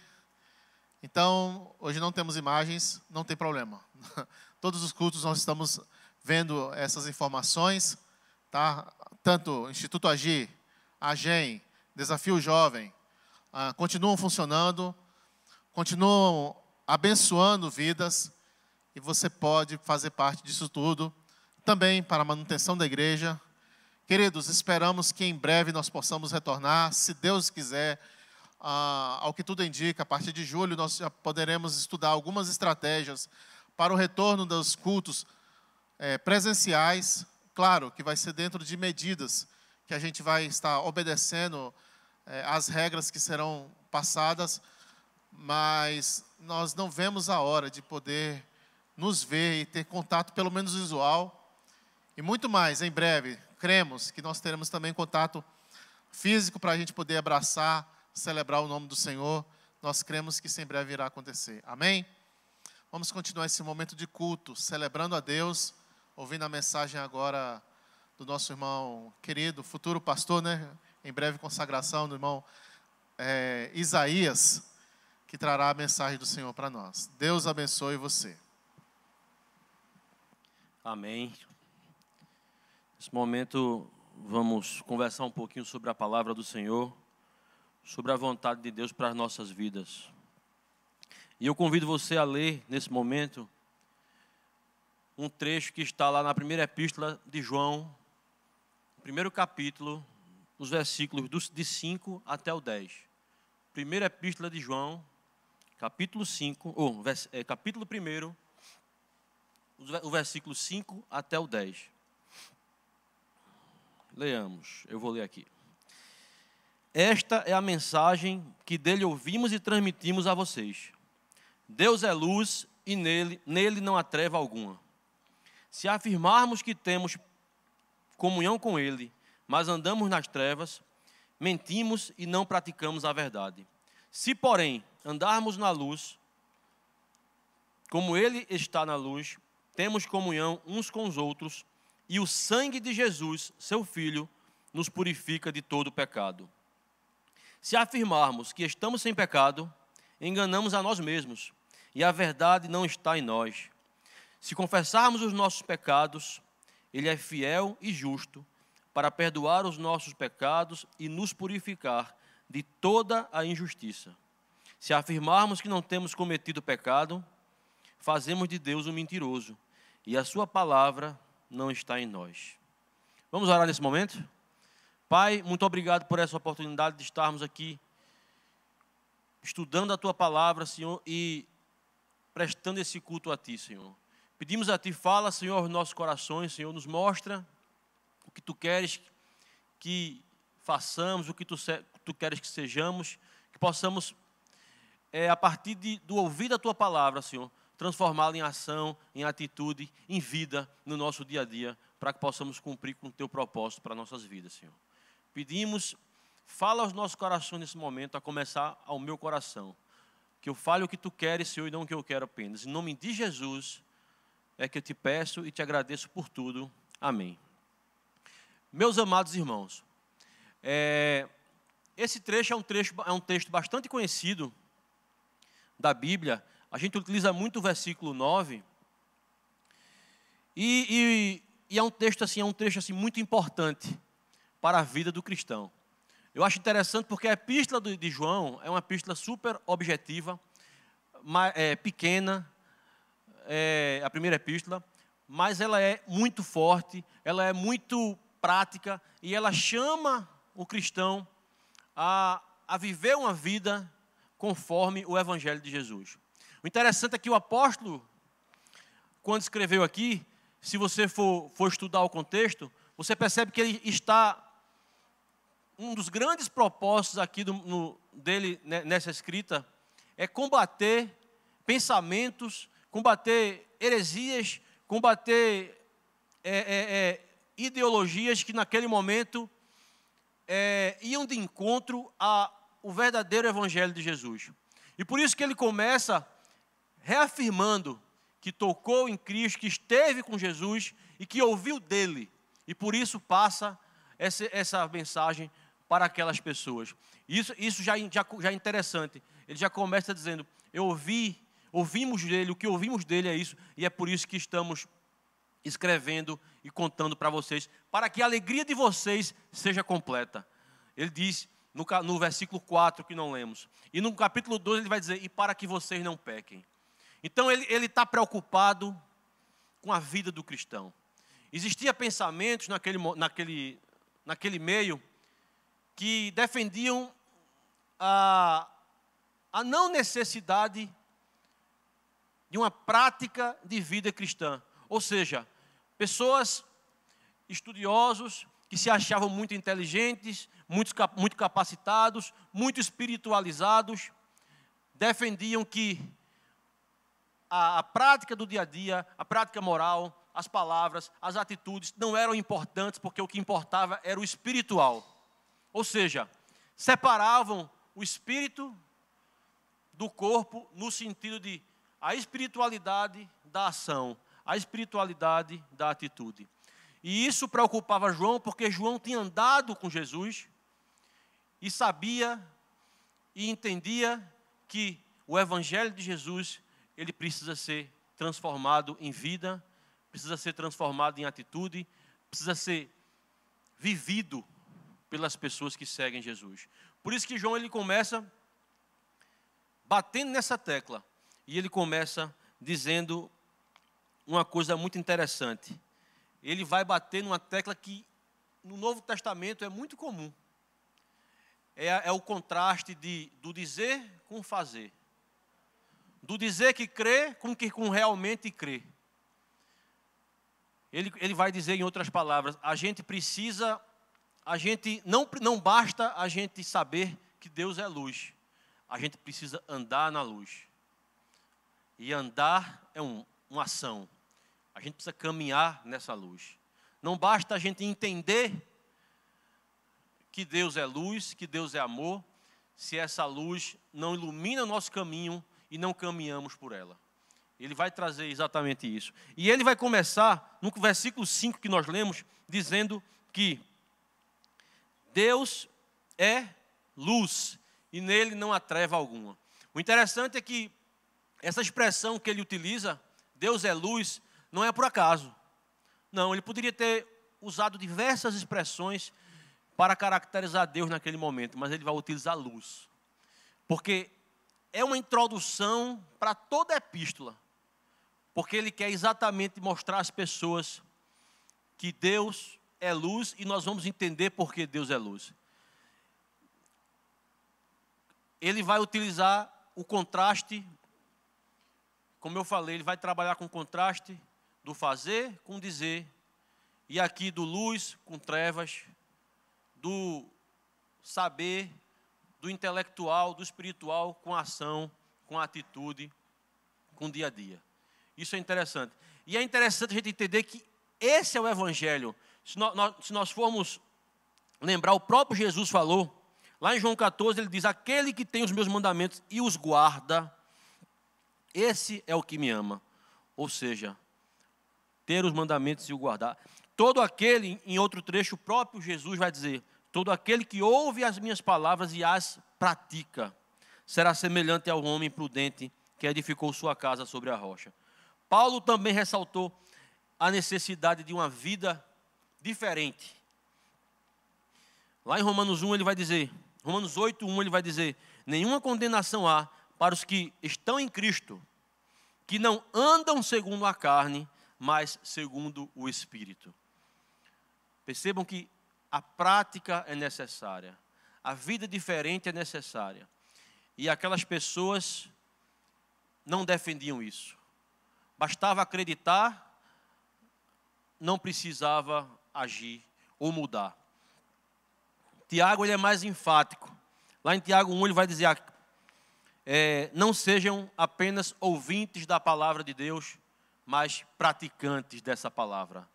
Então, hoje não temos imagens, não tem problema. Todos os cultos nós estamos vendo essas informações, tá? Tanto Instituto Agir, AGEM, Desafio Jovem, continuam funcionando, continuam abençoando vidas, e você pode fazer parte disso tudo, também para a manutenção da igreja. Queridos, esperamos que em breve nós possamos retornar, se Deus quiser. Ao que tudo indica, a partir de julho nós já poderemos estudar algumas estratégias para o retorno dos cultos presenciais. Claro que vai ser dentro de medidas que a gente vai estar obedecendo às regras que serão passadas, mas nós não vemos a hora de poder nos ver e ter contato, pelo menos visual, e muito mais, em breve, cremos que nós teremos também contato físico para a gente poder abraçar, celebrar o nome do Senhor. Nós cremos que isso em breve irá acontecer. Amém? Vamos continuar esse momento de culto, celebrando a Deus, ouvindo a mensagem agora do nosso irmão querido, futuro pastor, né? Em breve consagração do irmão Isaías, que trará a mensagem do Senhor para nós. Deus abençoe você. Amém. Nesse momento vamos conversar um pouquinho sobre a palavra do Senhor, sobre a vontade de Deus para as nossas vidas. E eu convido você a ler, nesse momento, um trecho que está lá na primeira epístola de João, primeiro capítulo, os versículos de 5 até o 10. Primeira epístola de João, capítulo 5, capítulo 1, o versículo 5 até o 10. Leamos, eu vou ler aqui. Esta é a mensagem que dele ouvimos e transmitimos a vocês. Deus é luz e nele não há treva alguma. Se afirmarmos que temos comunhão com ele, mas andamos nas trevas, mentimos e não praticamos a verdade. Se, porém, andarmos na luz, como ele está na luz, temos comunhão uns com os outros, e o sangue de Jesus, seu Filho, nos purifica de todo pecado. Se afirmarmos que estamos sem pecado, enganamos a nós mesmos, e a verdade não está em nós. Se confessarmos os nossos pecados, ele é fiel e justo para perdoar os nossos pecados e nos purificar de toda a injustiça. Se afirmarmos que não temos cometido pecado, fazemos de Deus um mentiroso, e a sua palavra não está em nós. Vamos orar nesse momento? Pai, muito obrigado por essa oportunidade de estarmos aqui estudando a Tua palavra, Senhor, e prestando esse culto a Ti, Senhor. Pedimos a Ti, fala, Senhor, aos nossos corações, Senhor, nos mostra o que Tu queres que façamos, o que Tu queres que sejamos, que possamos, a partir do ouvir da Tua palavra, Senhor, transformá-la em ação, em atitude, em vida no nosso dia a dia, para que possamos cumprir com o Teu propósito para nossas vidas, Senhor. Pedimos, fala aos nossos corações nesse momento, a começar ao meu coração. Que eu fale o que Tu queres, Senhor, e não o que eu quero apenas. Em nome de Jesus, é que eu te peço e te agradeço por tudo. Amém. Meus amados irmãos, esse trecho é um texto bastante conhecido da Bíblia. A gente utiliza muito o versículo 9. E é um trecho assim, muito importante para a vida do cristão. Eu acho interessante porque a epístola de João é uma epístola super objetiva, pequena, a primeira epístola, mas ela é muito forte, ela é muito prática e ela chama o cristão a viver uma vida conforme o Evangelho de Jesus. O interessante é que o apóstolo, quando escreveu aqui, se você for estudar o contexto, você percebe que ele está... Um dos grandes propósitos aqui dele nessa escrita é combater pensamentos, combater heresias, combater ideologias que naquele momento iam de encontro ao verdadeiro Evangelho de Jesus. E por isso que ele começa reafirmando que tocou em Cristo, que esteve com Jesus e que ouviu dele. E por isso passa essa mensagem para aquelas pessoas. Isso já é interessante. Ele já começa dizendo, ouvimos dele, o que ouvimos dele é isso, e é por isso que estamos escrevendo e contando para vocês, para que a alegria de vocês seja completa. Ele diz no versículo 4 que não lemos. E no capítulo 2 ele vai dizer, e para que vocês não pequem. Então ele está preocupado com a vida do cristão. Existia pensamentos naquele meio que defendiam a não necessidade de uma prática de vida cristã. Ou seja, pessoas estudiosos que se achavam muito inteligentes, muito capacitados, muito espiritualizados, defendiam que a prática do dia a dia, a prática moral, as palavras, as atitudes não eram importantes, porque o que importava era o espiritual. Ou seja, separavam o espírito do corpo no sentido de a espiritualidade da ação, a espiritualidade da atitude. E isso preocupava João, porque João tinha andado com Jesus e sabia e entendia que o evangelho de Jesus, ele precisa ser transformado em vida, precisa ser transformado em atitude, precisa ser vivido pelas pessoas que seguem Jesus. Por isso que João ele começa batendo nessa tecla. E ele começa dizendo uma coisa muito interessante. Ele vai bater numa tecla que no Novo Testamento é muito comum. É o contraste do dizer com o fazer. Do dizer que crê com realmente crê. Ele vai dizer em outras palavras, não basta a gente saber que Deus é luz. A gente precisa andar na luz. E andar é uma ação. A gente precisa caminhar nessa luz. Não basta a gente entender que Deus é luz, que Deus é amor, se essa luz não ilumina o nosso caminho e não caminhamos por ela. Ele vai trazer exatamente isso. E ele vai começar, no versículo 5 que nós lemos, dizendo que Deus é luz e nele não há treva alguma. O interessante é que essa expressão que ele utiliza, Deus é luz, não é por acaso. Não, ele poderia ter usado diversas expressões para caracterizar Deus naquele momento, mas ele vai utilizar luz. Porque é uma introdução para toda a epístola. Porque ele quer exatamente mostrar às pessoas que Deus é luz e nós vamos entender por que Deus é luz. Ele vai utilizar o contraste, como eu falei, ele vai trabalhar com o contraste do fazer com dizer, e aqui do luz com trevas, do saber, do intelectual, do espiritual com a ação, com a atitude, com o dia a dia. Isso é interessante. E é interessante a gente entender que esse é o evangelho. Se nós formos lembrar, o próprio Jesus falou, lá em João 14, ele diz, aquele que tem os meus mandamentos e os guarda, esse é o que me ama. Ou seja, ter os mandamentos e o guardar. Todo aquele, em outro trecho, o próprio Jesus vai dizer, todo aquele que ouve as minhas palavras e as pratica, será semelhante ao homem prudente que edificou sua casa sobre a rocha. Paulo também ressaltou a necessidade de uma vida diferente. Lá em Romanos 1 ele vai dizer, Romanos 8:1 ele vai dizer, nenhuma condenação há para os que estão em Cristo, que não andam segundo a carne, mas segundo o Espírito. Percebam que a prática é necessária, a vida diferente é necessária. E aquelas pessoas não defendiam isso. Bastava acreditar, não precisava agir ou mudar. Tiago ele é mais enfático. Lá em Tiago 1 ele vai dizer, não sejam apenas ouvintes da palavra de Deus, mas praticantes dessa palavra.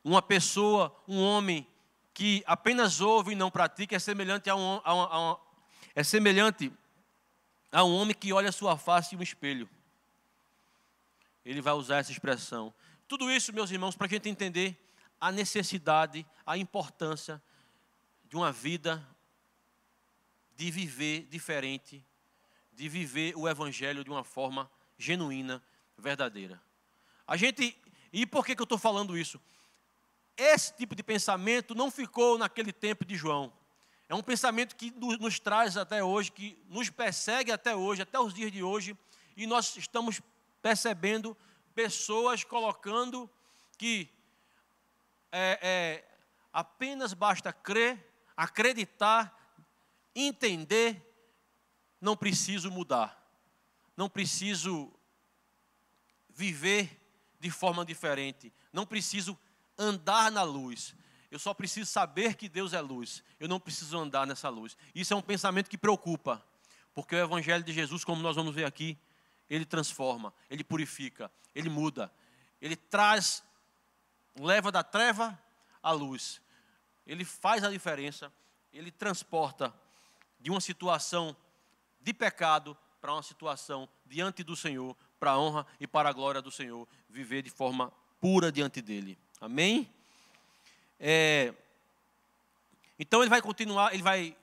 Uma pessoa, um homem que apenas ouve e não pratica é semelhante a um homem que olha a sua face em um espelho. Ele vai usar essa expressão. Tudo isso, meus irmãos, para a gente entender a necessidade, a importância de uma vida de viver diferente, de viver o Evangelho de uma forma genuína, verdadeira. E por que eu estou falando isso? Esse tipo de pensamento não ficou naquele tempo de João. É um pensamento que nos traz até hoje, que nos persegue até hoje, até os dias de hoje, e nós estamos percebendo pessoas colocando que apenas basta crer, acreditar, entender, não preciso mudar, não preciso viver de forma diferente, não preciso andar na luz, eu só preciso saber que Deus é luz, eu não preciso andar nessa luz. Isso é um pensamento que preocupa, porque o Evangelho de Jesus, como nós vamos ver aqui, ele transforma, ele purifica, ele muda, ele traz, leva da treva à luz, ele faz a diferença, ele transporta de uma situação de pecado para uma situação diante do Senhor, para a honra e para a glória do Senhor, viver de forma pura diante dele. Amém? Então ele vai continuar, ele vai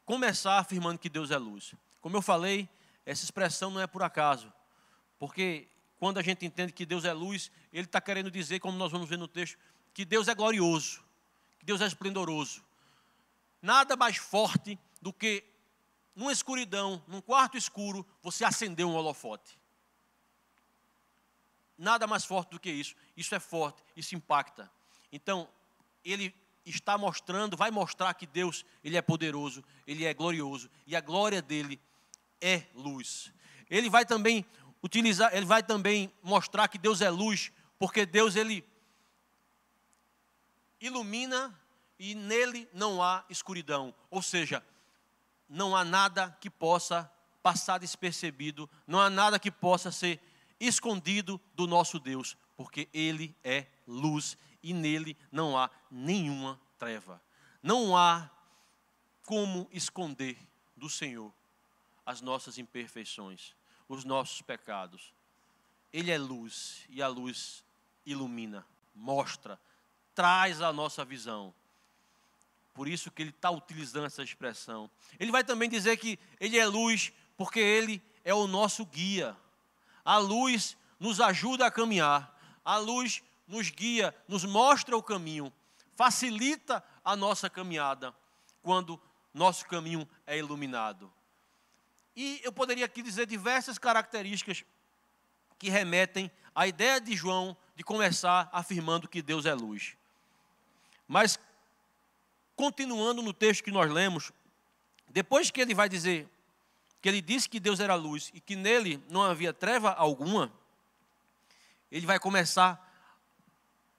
começar afirmando que Deus é luz. Como eu falei, essa expressão não é por acaso, porque quando a gente entende que Deus é luz, ele está querendo dizer, como nós vamos ver no texto, que Deus é glorioso, que Deus é esplendoroso. Nada mais forte do que numa escuridão, num quarto escuro, você acender um holofote. Nada mais forte do que isso. Isso é forte, isso impacta. Então, ele está mostrando, vai mostrar que Deus, ele é poderoso, ele é glorioso, e a glória dele é luz. Ele vai também mostrar que Deus é luz, porque Deus, ele ilumina e nele não há escuridão. Ou seja, não há nada que possa passar despercebido, não há nada que possa ser escondido do nosso Deus, porque ele é luz e nele não há nenhuma treva. Não há como esconder do Senhor as nossas imperfeições, os nossos pecados. Ele é luz e a luz ilumina, mostra, traz a nossa visão. Por isso que ele está utilizando essa expressão. Ele vai também dizer que ele é luz porque ele é o nosso guia. A luz nos ajuda a caminhar. A luz nos guia, nos mostra o caminho. Facilita a nossa caminhada quando nosso caminho é iluminado. E eu poderia aqui dizer diversas características que remetem à ideia de João de começar afirmando que Deus é luz. Mas, continuando no texto que nós lemos, depois que ele vai dizer, que ele disse que Deus era luz e que nele não havia treva alguma, ele vai começar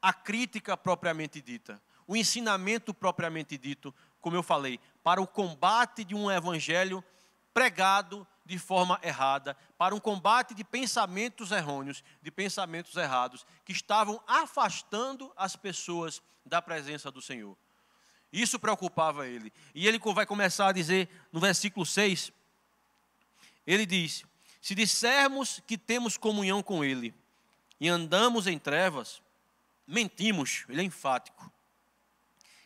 a crítica propriamente dita, o ensinamento propriamente dito, como eu falei, para o combate de um evangelho pregado de forma errada, para um combate de pensamentos errôneos, de pensamentos errados, que estavam afastando as pessoas da presença do Senhor. Isso preocupava ele. E ele vai começar a dizer, no versículo 6, ele diz, se dissermos que temos comunhão com ele e andamos em trevas, mentimos, ele é enfático,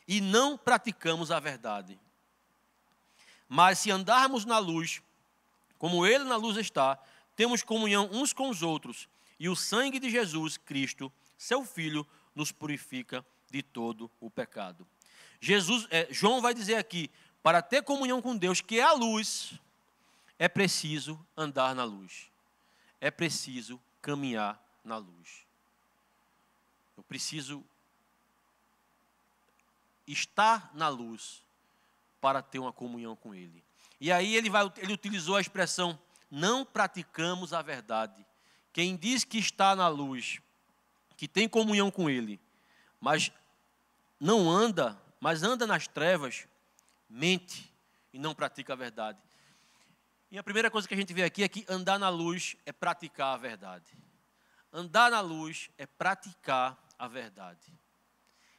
e não praticamos a verdade. Mas se andarmos na luz, como ele na luz está, temos comunhão uns com os outros, e o sangue de Jesus Cristo, seu Filho, nos purifica de todo o pecado. João vai dizer aqui, para ter comunhão com Deus, que é a luz, é preciso andar na luz. É preciso caminhar na luz. Eu preciso estar na luz para ter uma comunhão com Ele. E aí ele utilizou a expressão, não praticamos a verdade. Quem diz que está na luz, que tem comunhão com Ele, mas não anda, mas anda nas trevas, mente e não pratica a verdade. E a primeira coisa que a gente vê aqui é que andar na luz é praticar a verdade. Andar na luz é praticar a verdade.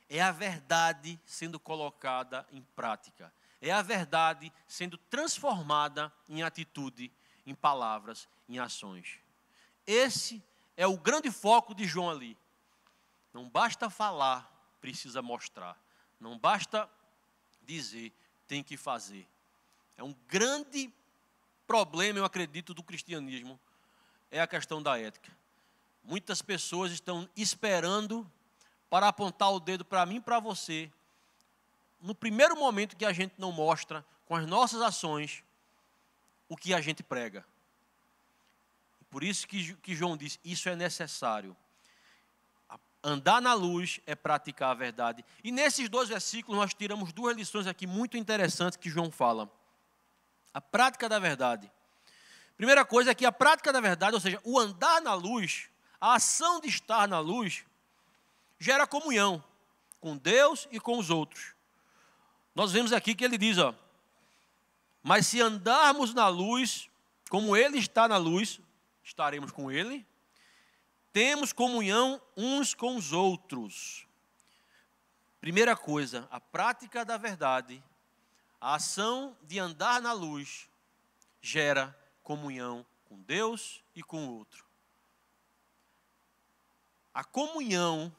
É a verdade sendo colocada em prática. É a verdade sendo transformada em atitude, em palavras, em ações. Esse é o grande foco de João ali. Não basta falar, precisa mostrar. Não basta dizer, tem que fazer. É um grande problema, eu acredito, do cristianismo, é a questão da ética. Muitas pessoas estão esperando para apontar o dedo para mim e para você, no primeiro momento que a gente não mostra, com as nossas ações, o que a gente prega. Por isso que João diz, isso é necessário. Andar na luz é praticar a verdade. E nesses 2 versículos nós tiramos 2 lições aqui muito interessantes que João fala. A prática da verdade. Primeira coisa é que a prática da verdade, ou seja, o andar na luz, a ação de estar na luz, gera comunhão com Deus e com os outros. Nós vemos aqui que ele diz, mas se andarmos na luz, como ele está na luz, estaremos com ele, temos comunhão uns com os outros. Primeira coisa, a prática da verdade, a ação de andar na luz, gera comunhão com Deus e com o outro. A comunhão,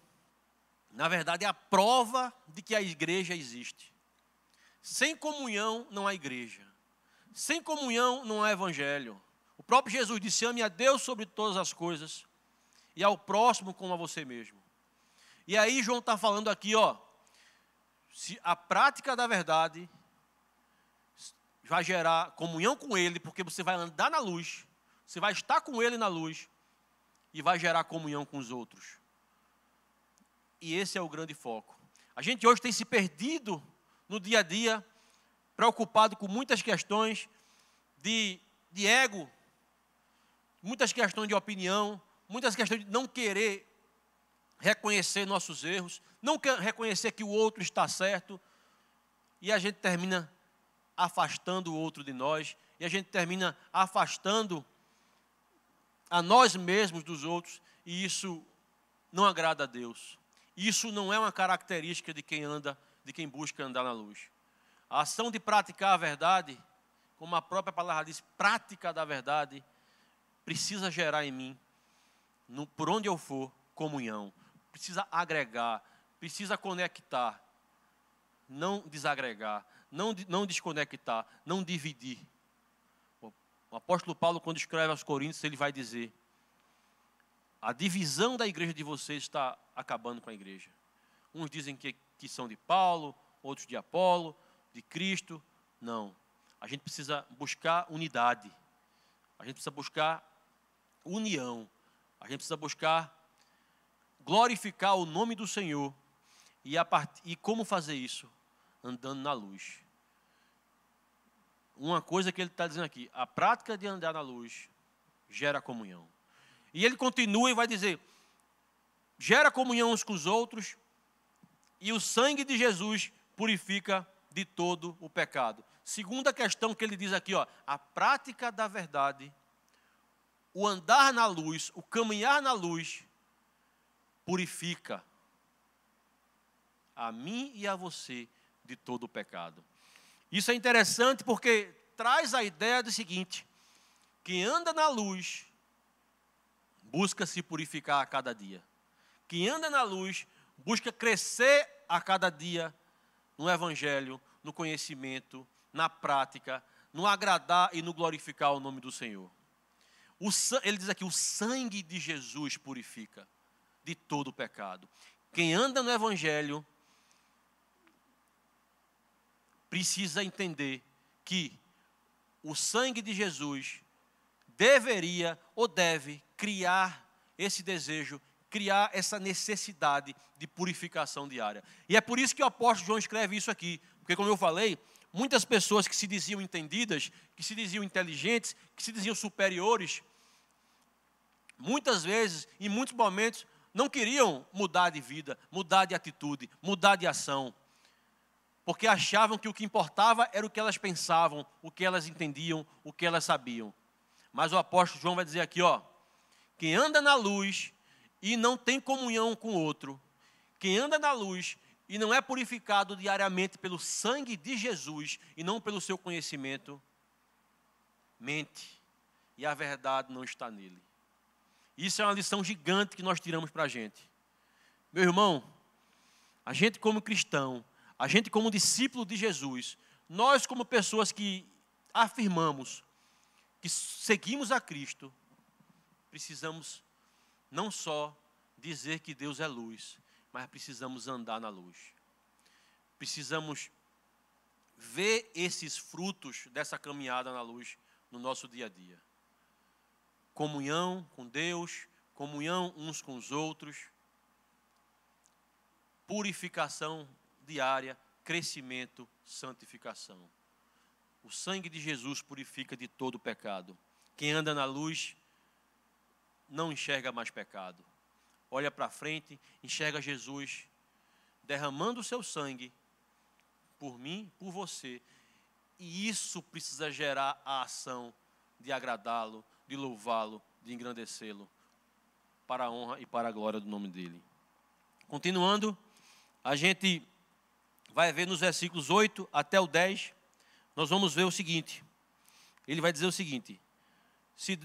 na verdade, é a prova de que a igreja existe. Sem comunhão não há igreja. Sem comunhão não há evangelho. O próprio Jesus disse, ame a Deus sobre todas as coisas e ao próximo como a você mesmo. E aí João está falando aqui, se a prática da verdade vai gerar comunhão com ele, porque você vai andar na luz, você vai estar com ele na luz e vai gerar comunhão com os outros. E esse é o grande foco. A gente hoje tem se perdido no dia a dia, preocupado com muitas questões de ego, muitas questões de opinião, muitas questões de não querer reconhecer nossos erros, não reconhecer que o outro está certo, e a gente termina afastando o outro de nós, e a gente termina afastando a nós mesmos dos outros, e isso não agrada a Deus. Isso não é uma característica de quem anda, de quem busca andar na luz. A ação de praticar a verdade, como a própria palavra diz, prática da verdade, precisa gerar em mim, por onde eu for, comunhão. Precisa agregar, precisa conectar, não desagregar, não desconectar, não dividir. O apóstolo Paulo, quando escreve aos Coríntios, ele vai dizer, a divisão da igreja de vocês está acabando com a igreja. Uns dizem que são de Paulo, outros de Apolo, de Cristo. Não. A gente precisa buscar unidade. A gente precisa buscar união. A gente precisa buscar glorificar o nome do Senhor. E como fazer isso? Andando na luz. Uma coisa que ele está dizendo aqui, a prática de andar na luz gera comunhão. E ele continua e vai dizer, gera comunhão uns com os outros, e o sangue de Jesus purifica de todo o pecado. Segunda questão que ele diz aqui, a prática da verdade, o andar na luz, o caminhar na luz, purifica a mim e a você de todo o pecado. Isso é interessante porque traz a ideia do seguinte, quem anda na luz, busca se purificar a cada dia. Quem anda na luz, busca crescer a cada dia no evangelho, no conhecimento, na prática, no agradar e no glorificar o nome do Senhor. Ele diz aqui, o sangue de Jesus purifica de todo o pecado. Quem anda no evangelho precisa entender que o sangue de Jesus deveria ou deve criar esse desejo, criar essa necessidade de purificação diária. E é por isso que o apóstolo João escreve isso aqui, porque como eu falei, muitas pessoas que se diziam entendidas, que se diziam inteligentes, que se diziam superiores, muitas vezes, em muitos momentos, não queriam mudar de vida, mudar de atitude, mudar de ação, porque achavam que o que importava era o que elas pensavam, o que elas entendiam, o que elas sabiam. Mas o apóstolo João vai dizer aqui, quem anda na luz e não tem comunhão com o outro, quem anda na luz e não é purificado diariamente pelo sangue de Jesus e não pelo seu conhecimento, mente, e a verdade não está nele. Isso é uma lição gigante que nós tiramos para a gente. Meu irmão, a gente como cristão, a gente como discípulo de Jesus, nós como pessoas que afirmamos que seguimos a Cristo, precisamos não só dizer que Deus é luz, mas precisamos andar na luz. Precisamos ver esses frutos dessa caminhada na luz no nosso dia a dia. Comunhão com Deus, comunhão uns com os outros, purificação diária, crescimento, santificação. O sangue de Jesus purifica de todo pecado. Quem anda na luz não enxerga mais pecado. Olha para frente, enxerga Jesus derramando o seu sangue por mim, por você. E isso precisa gerar a ação de agradá-lo, de louvá-lo, de engrandecê-lo, para a honra e para a glória do nome dele. Continuando, a gente vai ver nos versículos 8 até o 10, nós vamos ver o seguinte. Ele vai dizer o seguinte: se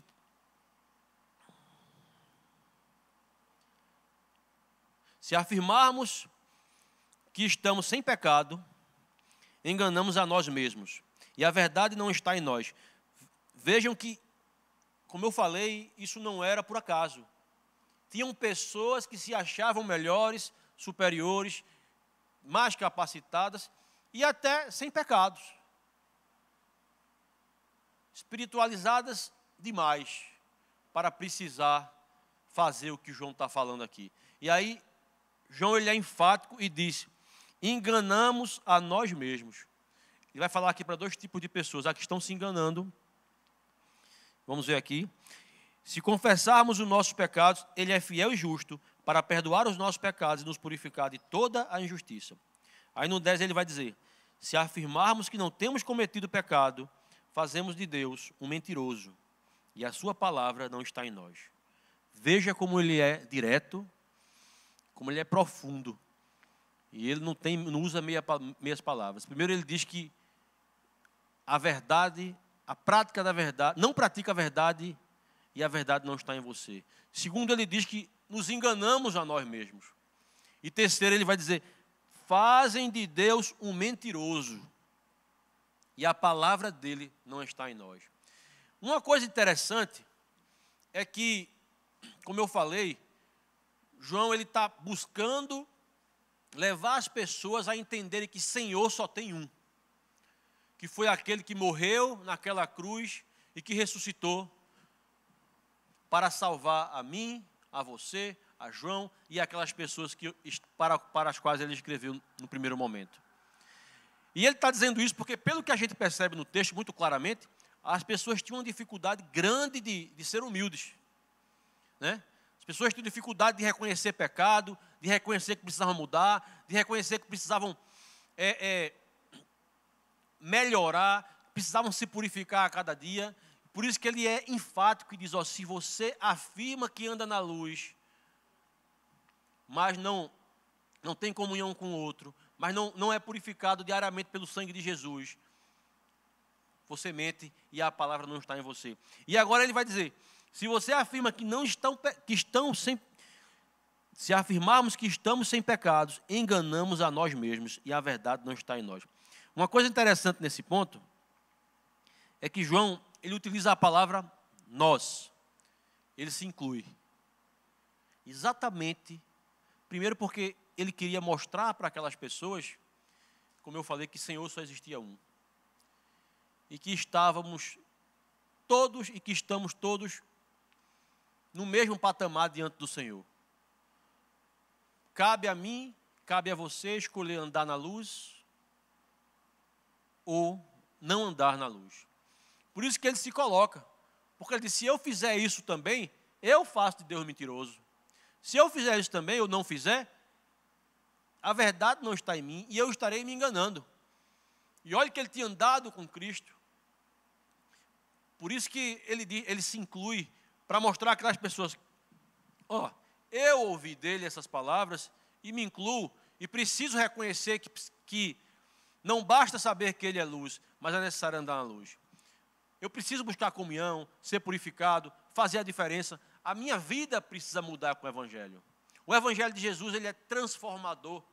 afirmarmos que estamos sem pecado, enganamos a nós mesmos, e a verdade não está em nós. Vejam que, como eu falei, isso não era por acaso. Tinham pessoas que se achavam melhores, superiores, mais capacitadas e até sem pecados. Espiritualizadas demais para precisar fazer o que João está falando aqui. E aí, João ele é enfático e diz: enganamos a nós mesmos. Ele vai falar aqui para dois tipos de pessoas: a que estão se enganando. Vamos ver aqui. Se confessarmos os nossos pecados, ele é fiel e justo para perdoar os nossos pecados e nos purificar de toda a injustiça. Aí no 10 ele vai dizer: se afirmarmos que não temos cometido pecado, fazemos de Deus um mentiroso, e a sua palavra não está em nós. Veja como ele é direto, como ele é profundo. E ele não usa meias palavras. Primeiro ele diz que a verdade, a prática da verdade, não pratica a verdade e a verdade não está em você. Segundo, ele diz que nos enganamos a nós mesmos. E terceiro, ele vai dizer: fazem de Deus um mentiroso e a palavra dele não está em nós. Uma coisa interessante é que, como eu falei, João ele está buscando levar as pessoas a entenderem que Senhor só tem um, que foi aquele que morreu naquela cruz e que ressuscitou para salvar a mim, a você, a João e aquelas pessoas para as quais ele escreveu no primeiro momento. E ele está dizendo isso porque, pelo que a gente percebe no texto muito claramente, as pessoas tinham uma dificuldade grande de ser humildes, né? As pessoas tinham dificuldade de reconhecer pecado, de reconhecer que precisavam mudar, de reconhecer que precisavam melhorar, precisavam se purificar a cada dia. Por isso que ele é enfático e diz: ó, se você afirma que anda na luz, mas não tem comunhão com o outro, mas não é purificado diariamente pelo sangue de Jesus, você mente e a palavra não está em você. E agora ele vai dizer: se você afirma que se afirmarmos que estamos sem pecados, enganamos a nós mesmos e a verdade não está em nós. Uma coisa interessante nesse ponto é que João ele utiliza a palavra nós. Ele se inclui. Exatamente. Primeiro porque ele queria mostrar para aquelas pessoas, como eu falei, que Senhor só existia um. E que estávamos todos e que estamos todos no mesmo patamar diante do Senhor. Cabe a mim, cabe a você escolher andar na luz ou não andar na luz. Por isso que ele se coloca. Porque ele diz: se eu fizer isso também, eu faço de Deus mentiroso. Se eu fizer isso também, eu não fizer, a verdade não está em mim e eu estarei me enganando. E olha que ele tinha andado com Cristo. Por isso que ele se inclui para mostrar aquelas pessoas: ó, eu ouvi dele essas palavras e me incluo e preciso reconhecer que não basta saber que ele é luz, mas é necessário andar na luz. Eu preciso buscar comunhão, ser purificado, fazer a diferença. A minha vida precisa mudar com o Evangelho. O Evangelho de Jesus ele é transformador.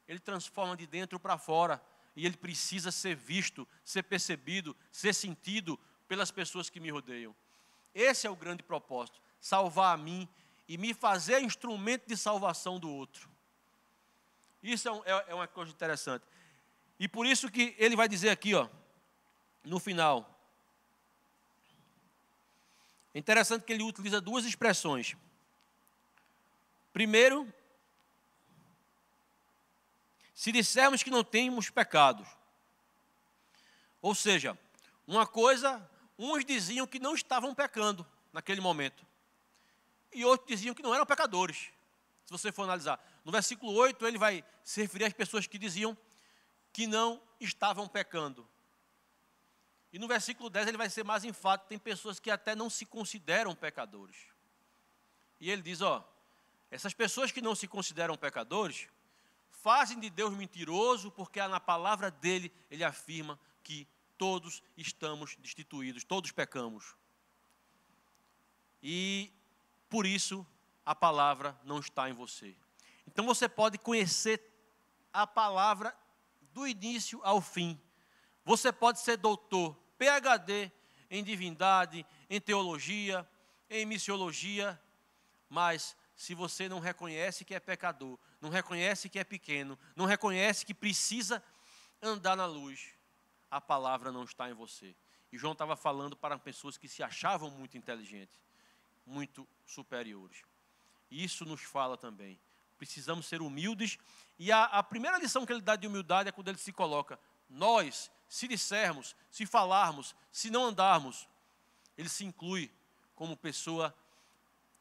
ele transforma de dentro para fora. E ele precisa ser visto, ser percebido, ser sentido pelas pessoas que me rodeiam. Esse é o grande propósito, salvar a mim e me fazer instrumento de salvação do outro. Isso é uma coisa interessante. E por isso que ele vai dizer aqui, ó, no final. É interessante que ele utiliza duas expressões. Primeiro, se dissermos que não temos pecados. Ou seja, uma coisa, uns diziam que não estavam pecando naquele momento. E outros diziam que não eram pecadores. Se você for analisar. No versículo 8, ele vai se referir às pessoas que diziam que não estavam pecando. E no versículo 10 ele vai ser mais enfático. Tem pessoas que até não se consideram pecadores. E ele diz, ó, essas pessoas que não se consideram pecadores fazem de Deus mentiroso, porque na palavra dele ele afirma que todos estamos destituídos, todos pecamos. E por isso a palavra não está em você. Então você pode conhecer a palavra do início ao fim. Você pode ser doutor, PhD em divindade, em teologia, em missiologia, mas se você não reconhece que é pecador, não reconhece que é pequeno, não reconhece que precisa andar na luz, a palavra não está em você. E João estava falando para pessoas que se achavam muito inteligentes, muito superiores. Isso nos fala também. Precisamos ser humildes. E a primeira lição que ele dá de humildade é quando ele se coloca. Nós, se dissermos, se falarmos, se não andarmos, ele se inclui como pessoa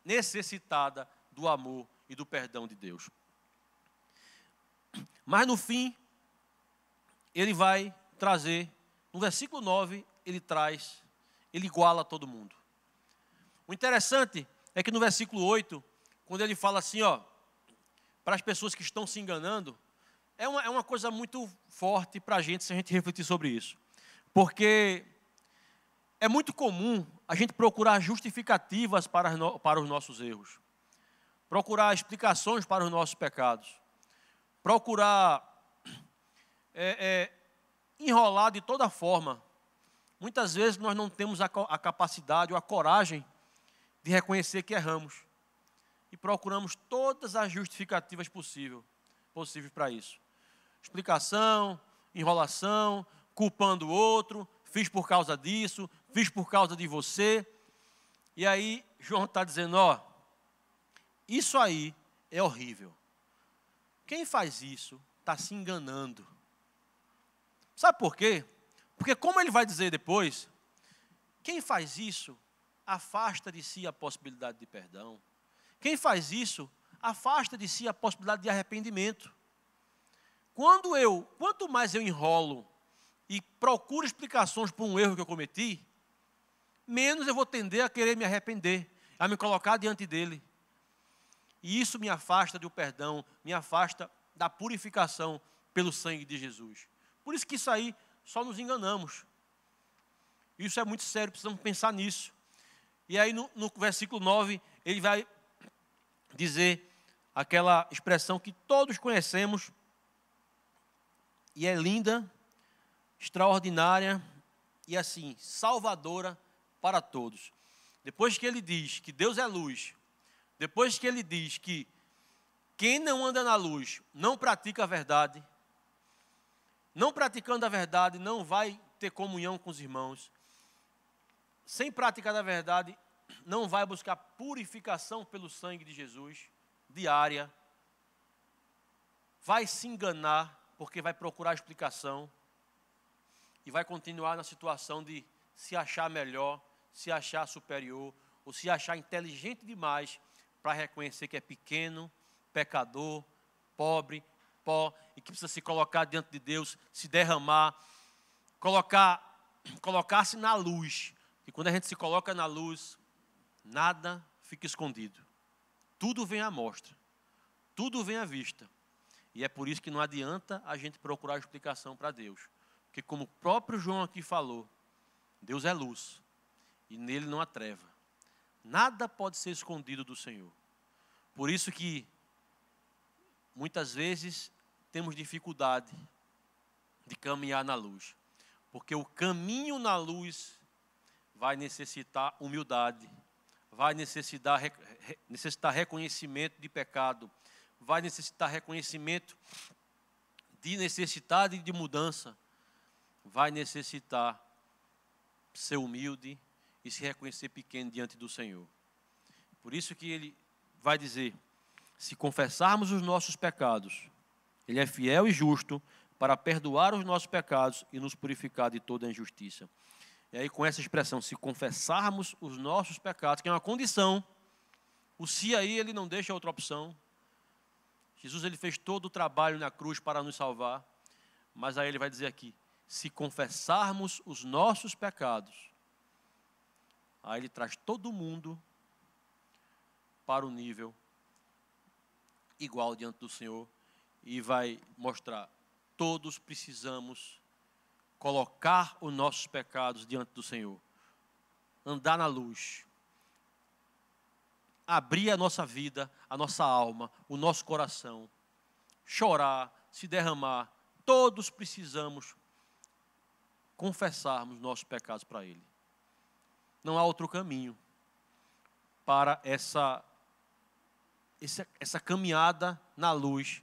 necessitada do amor e do perdão de Deus. Mas no fim, ele vai trazer, no versículo 9, ele iguala todo mundo. O interessante é que no versículo 8, quando ele fala assim, ó, para as pessoas que estão se enganando, é uma coisa muito forte para a gente, se a gente refletir sobre isso. Porque é muito comum a gente procurar justificativas para os nossos erros. Procurar explicações para os nossos pecados. Procurar enrolar de toda forma. Muitas vezes nós não temos a capacidade ou a coragem de reconhecer que erramos. E procuramos todas as justificativas possíveis para isso. Explicação, enrolação, culpando o outro, fiz por causa disso, fiz por causa de você. E aí João está dizendo, ó, isso aí é horrível. Quem faz isso está se enganando. Sabe por quê? Porque como ele vai dizer depois, quem faz isso afasta de si a possibilidade de perdão. Quem faz isso afasta de si a possibilidade de arrependimento. Quanto mais eu enrolo e procuro explicações por um erro que eu cometi, menos eu vou tender a querer me arrepender, a me colocar diante dele. E isso me afasta do perdão, me afasta da purificação pelo sangue de Jesus. Por isso que isso aí só nos enganamos. Isso é muito sério, precisamos pensar nisso. E aí no versículo 9, ele vai dizer aquela expressão que todos conhecemos, e é linda, extraordinária, e assim, salvadora para todos. Depois que ele diz que Deus é luz, depois que ele diz que quem não anda na luz não pratica a verdade, não praticando a verdade não vai ter comunhão com os irmãos, sem prática da verdade não vai buscar purificação pelo sangue de Jesus, diária, vai se enganar porque vai procurar explicação e vai continuar na situação de se achar melhor, se achar superior ou se achar inteligente demais para reconhecer que é pequeno, pecador, pobre, pó e que precisa se colocar diante de Deus, se derramar, colocar-se na luz. E quando a gente se coloca na luz, nada fica escondido. Tudo vem à mostra. Tudo vem à vista. E é por isso que não adianta a gente procurar explicação para Deus. Porque como o próprio João aqui falou, Deus é luz. E nele não há treva. Nada pode ser escondido do Senhor. Por isso que muitas vezes temos dificuldade de caminhar na luz. Porque o caminho na luz vai necessitar humildade, vai necessitar reconhecimento de pecado, vai necessitar reconhecimento de necessidade de mudança, vai necessitar ser humilde e se reconhecer pequeno diante do Senhor. Por isso que ele vai dizer, se confessarmos os nossos pecados, ele é fiel e justo para perdoar os nossos pecados e nos purificar de toda a injustiça. E aí com essa expressão, se confessarmos os nossos pecados, que é uma condição, o se aí ele não deixa outra opção. Jesus ele fez todo o trabalho na cruz para nos salvar, mas aí ele vai dizer aqui, se confessarmos os nossos pecados, aí ele traz todo mundo para o nível igual diante do Senhor e vai mostrar, todos precisamos colocar os nossos pecados diante do Senhor, andar na luz, abrir a nossa vida, a nossa alma, o nosso coração, chorar, se derramar, todos precisamos confessarmos nossos pecados para Ele. Não há outro caminho para essa caminhada na luz,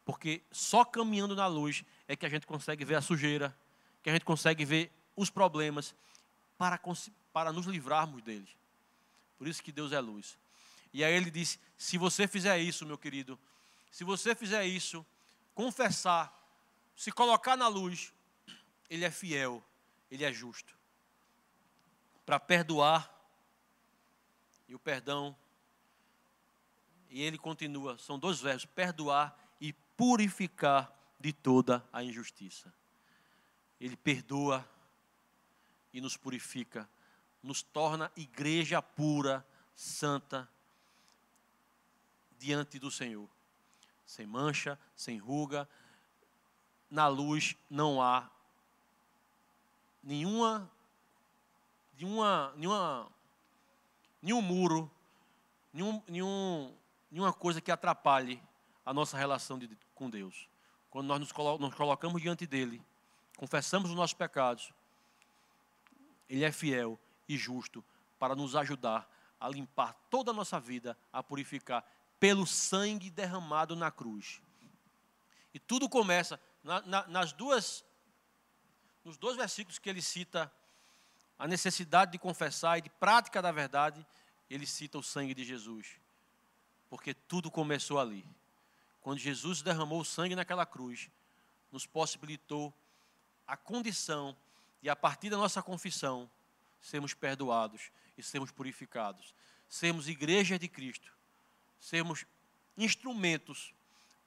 porque só caminhando na luz é que a gente consegue ver a sujeira, que a gente consegue ver os problemas para nos livrarmos deles. Por isso que Deus é luz. E aí ele diz, se você fizer isso, meu querido, se você fizer isso, confessar, se colocar na luz, Ele é fiel, Ele é justo, para perdoar, e o perdão, e ele continua, são dois verbos, perdoar e purificar de toda a injustiça. Ele perdoa e nos purifica, nos torna igreja pura, santa, diante do Senhor. Sem mancha, sem ruga, na luz não há nenhum muro, nenhuma coisa que atrapalhe a nossa relação com Deus. Quando nós nos colocamos diante dEle, confessamos os nossos pecados, Ele é fiel e justo para nos ajudar a limpar toda a nossa vida, a purificar pelo sangue derramado na cruz. E tudo começa nos dois versículos que ele cita a necessidade de confessar e de prática da verdade, ele cita o sangue de Jesus. Porque tudo começou ali. Quando Jesus derramou o sangue naquela cruz, nos possibilitou a condição de, a partir da nossa confissão, sermos perdoados e sermos purificados. Sermos igreja de Cristo. Sermos instrumentos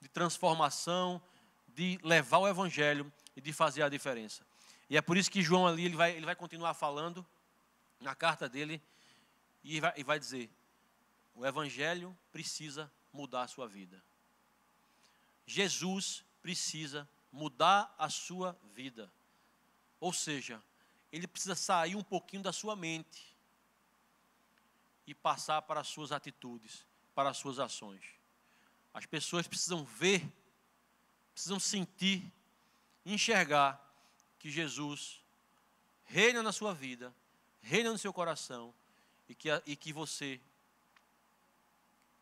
de transformação, de levar o Evangelho e de fazer a diferença. E é por isso que João ali, ele vai continuar falando na carta dele e vai dizer, o Evangelho precisa mudar a sua vida. Jesus precisa mudar a sua vida. Ou seja, ele precisa sair um pouquinho da sua mente e passar para as suas atitudes, para as suas ações. As pessoas precisam ver, precisam sentir, enxergar que Jesus reina na sua vida, reina no seu coração e que você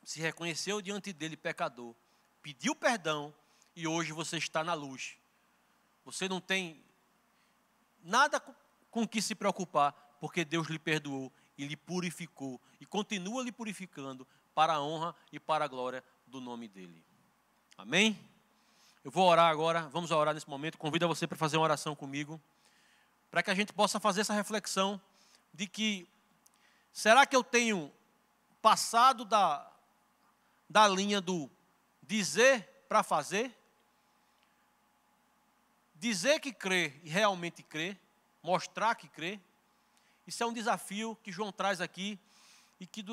se reconheceu diante dele pecador, pediu perdão e hoje você está na luz. Você não tem nada com que se preocupar, porque Deus lhe perdoou e lhe purificou e continua lhe purificando para a honra e para a glória do nome dele. Amém? Eu vou orar agora, vamos orar nesse momento. Convido você para fazer uma oração comigo, para que a gente possa fazer essa reflexão de que, será que eu tenho passado da linha do dizer para fazer? Dizer que crê e realmente crê, mostrar que crê. Isso é um desafio que João traz aqui e que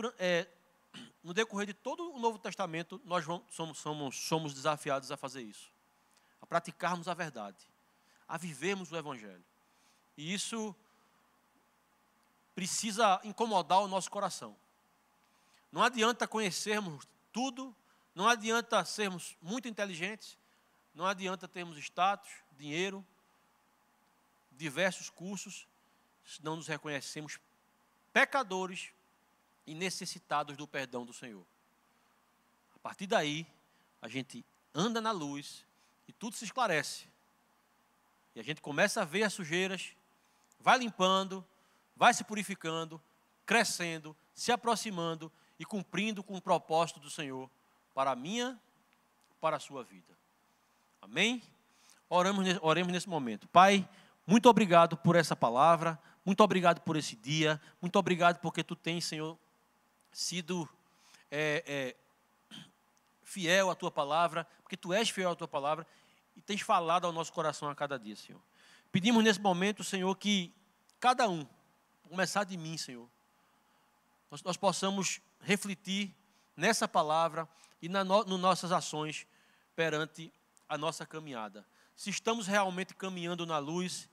no decorrer de todo o Novo Testamento nós somos desafiados a fazer isso, a praticarmos a verdade, a vivermos o Evangelho. E isso precisa incomodar o nosso coração. Não adianta conhecermos tudo, não adianta sermos muito inteligentes, Não adianta termos status, dinheiro, diversos cursos, se não nos reconhecemos pecadores e necessitados do perdão do Senhor. A partir daí, a gente anda na luz e tudo se esclarece. E a gente começa a ver as sujeiras, vai limpando, vai se purificando, crescendo, se aproximando e cumprindo com o propósito do Senhor para a minha, para a sua vida. Amém? Oremos nesse momento. Pai, muito obrigado por essa palavra, muito obrigado por esse dia, muito obrigado porque Tu tens, Senhor, sido fiel à Tua palavra, porque Tu és fiel à Tua palavra e tens falado ao nosso coração a cada dia, Senhor. Pedimos nesse momento, Senhor, que cada um, começar de mim, Senhor, nós possamos refletir nessa palavra e nas nossas ações perante a nossa caminhada. Se estamos realmente caminhando na luz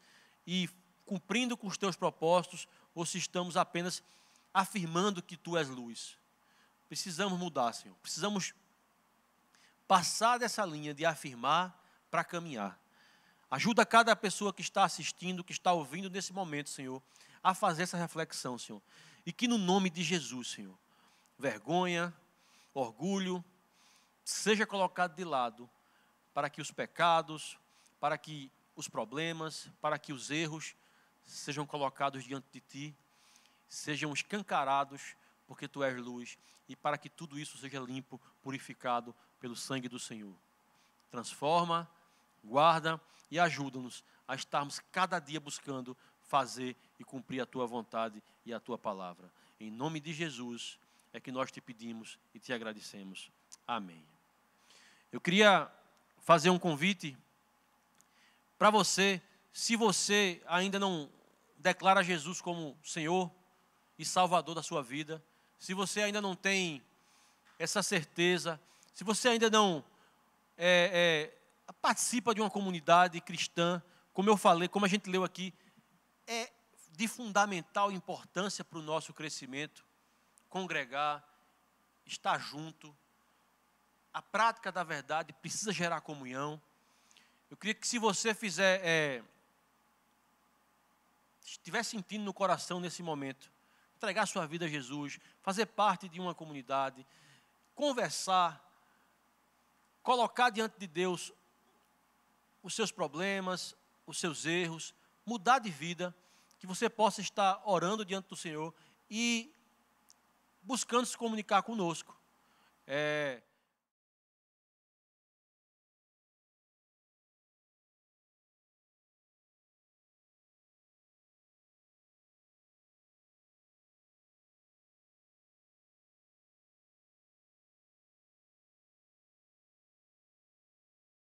e cumprindo com os Teus propósitos, ou se estamos apenas afirmando que Tu és luz. Precisamos mudar, Senhor. Precisamos passar dessa linha de afirmar para caminhar. Ajuda cada pessoa que está assistindo, que está ouvindo nesse momento, Senhor, a fazer essa reflexão, Senhor. E que no nome de Jesus, Senhor, vergonha, orgulho, seja colocado de lado para que os pecados, para que os problemas, para que os erros sejam colocados diante de Ti, sejam escancarados, porque Tu és luz, e para que tudo isso seja limpo, purificado pelo sangue do Senhor. Transforma, guarda e ajuda-nos a estarmos cada dia buscando fazer e cumprir a Tua vontade e a Tua palavra. Em nome de Jesus é que nós Te pedimos e Te agradecemos. Amém. Eu queria fazer um convite para você, se você ainda não declara Jesus como Senhor e Salvador da sua vida, se você ainda não tem essa certeza, se você ainda não participa de uma comunidade cristã, como eu falei, como a gente leu aqui, é de fundamental importância para o nosso crescimento, congregar, estar junto. A prática da verdade precisa gerar comunhão. Eu queria que, se você estiver sentindo no coração nesse momento, entregar sua vida a Jesus, fazer parte de uma comunidade, conversar, colocar diante de Deus os seus problemas, os seus erros, mudar de vida, que você possa estar orando diante do Senhor e buscando se comunicar conosco.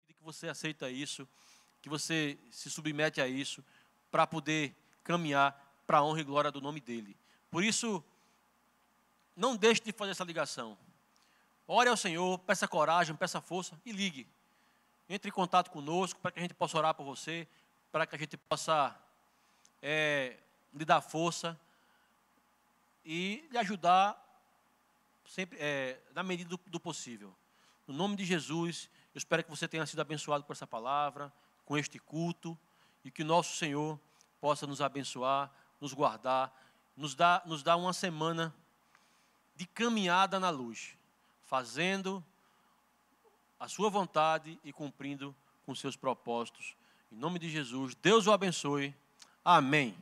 Que você aceita isso, que você se submete a isso, para poder caminhar para a honra e glória do nome dEle. Por isso, não deixe de fazer essa ligação. Ore ao Senhor, peça coragem, peça força e ligue. Entre em contato conosco para que a gente possa orar por você, para que a gente possa lhe dar força e lhe ajudar sempre na medida do possível. No nome de Jesus, eu espero que você tenha sido abençoado por essa palavra, com este culto, e que nosso Senhor possa nos abençoar, nos guardar, nos dar uma semana de caminhada na luz, fazendo a sua vontade e cumprindo com seus propósitos. Em nome de Jesus, Deus o abençoe. Amém.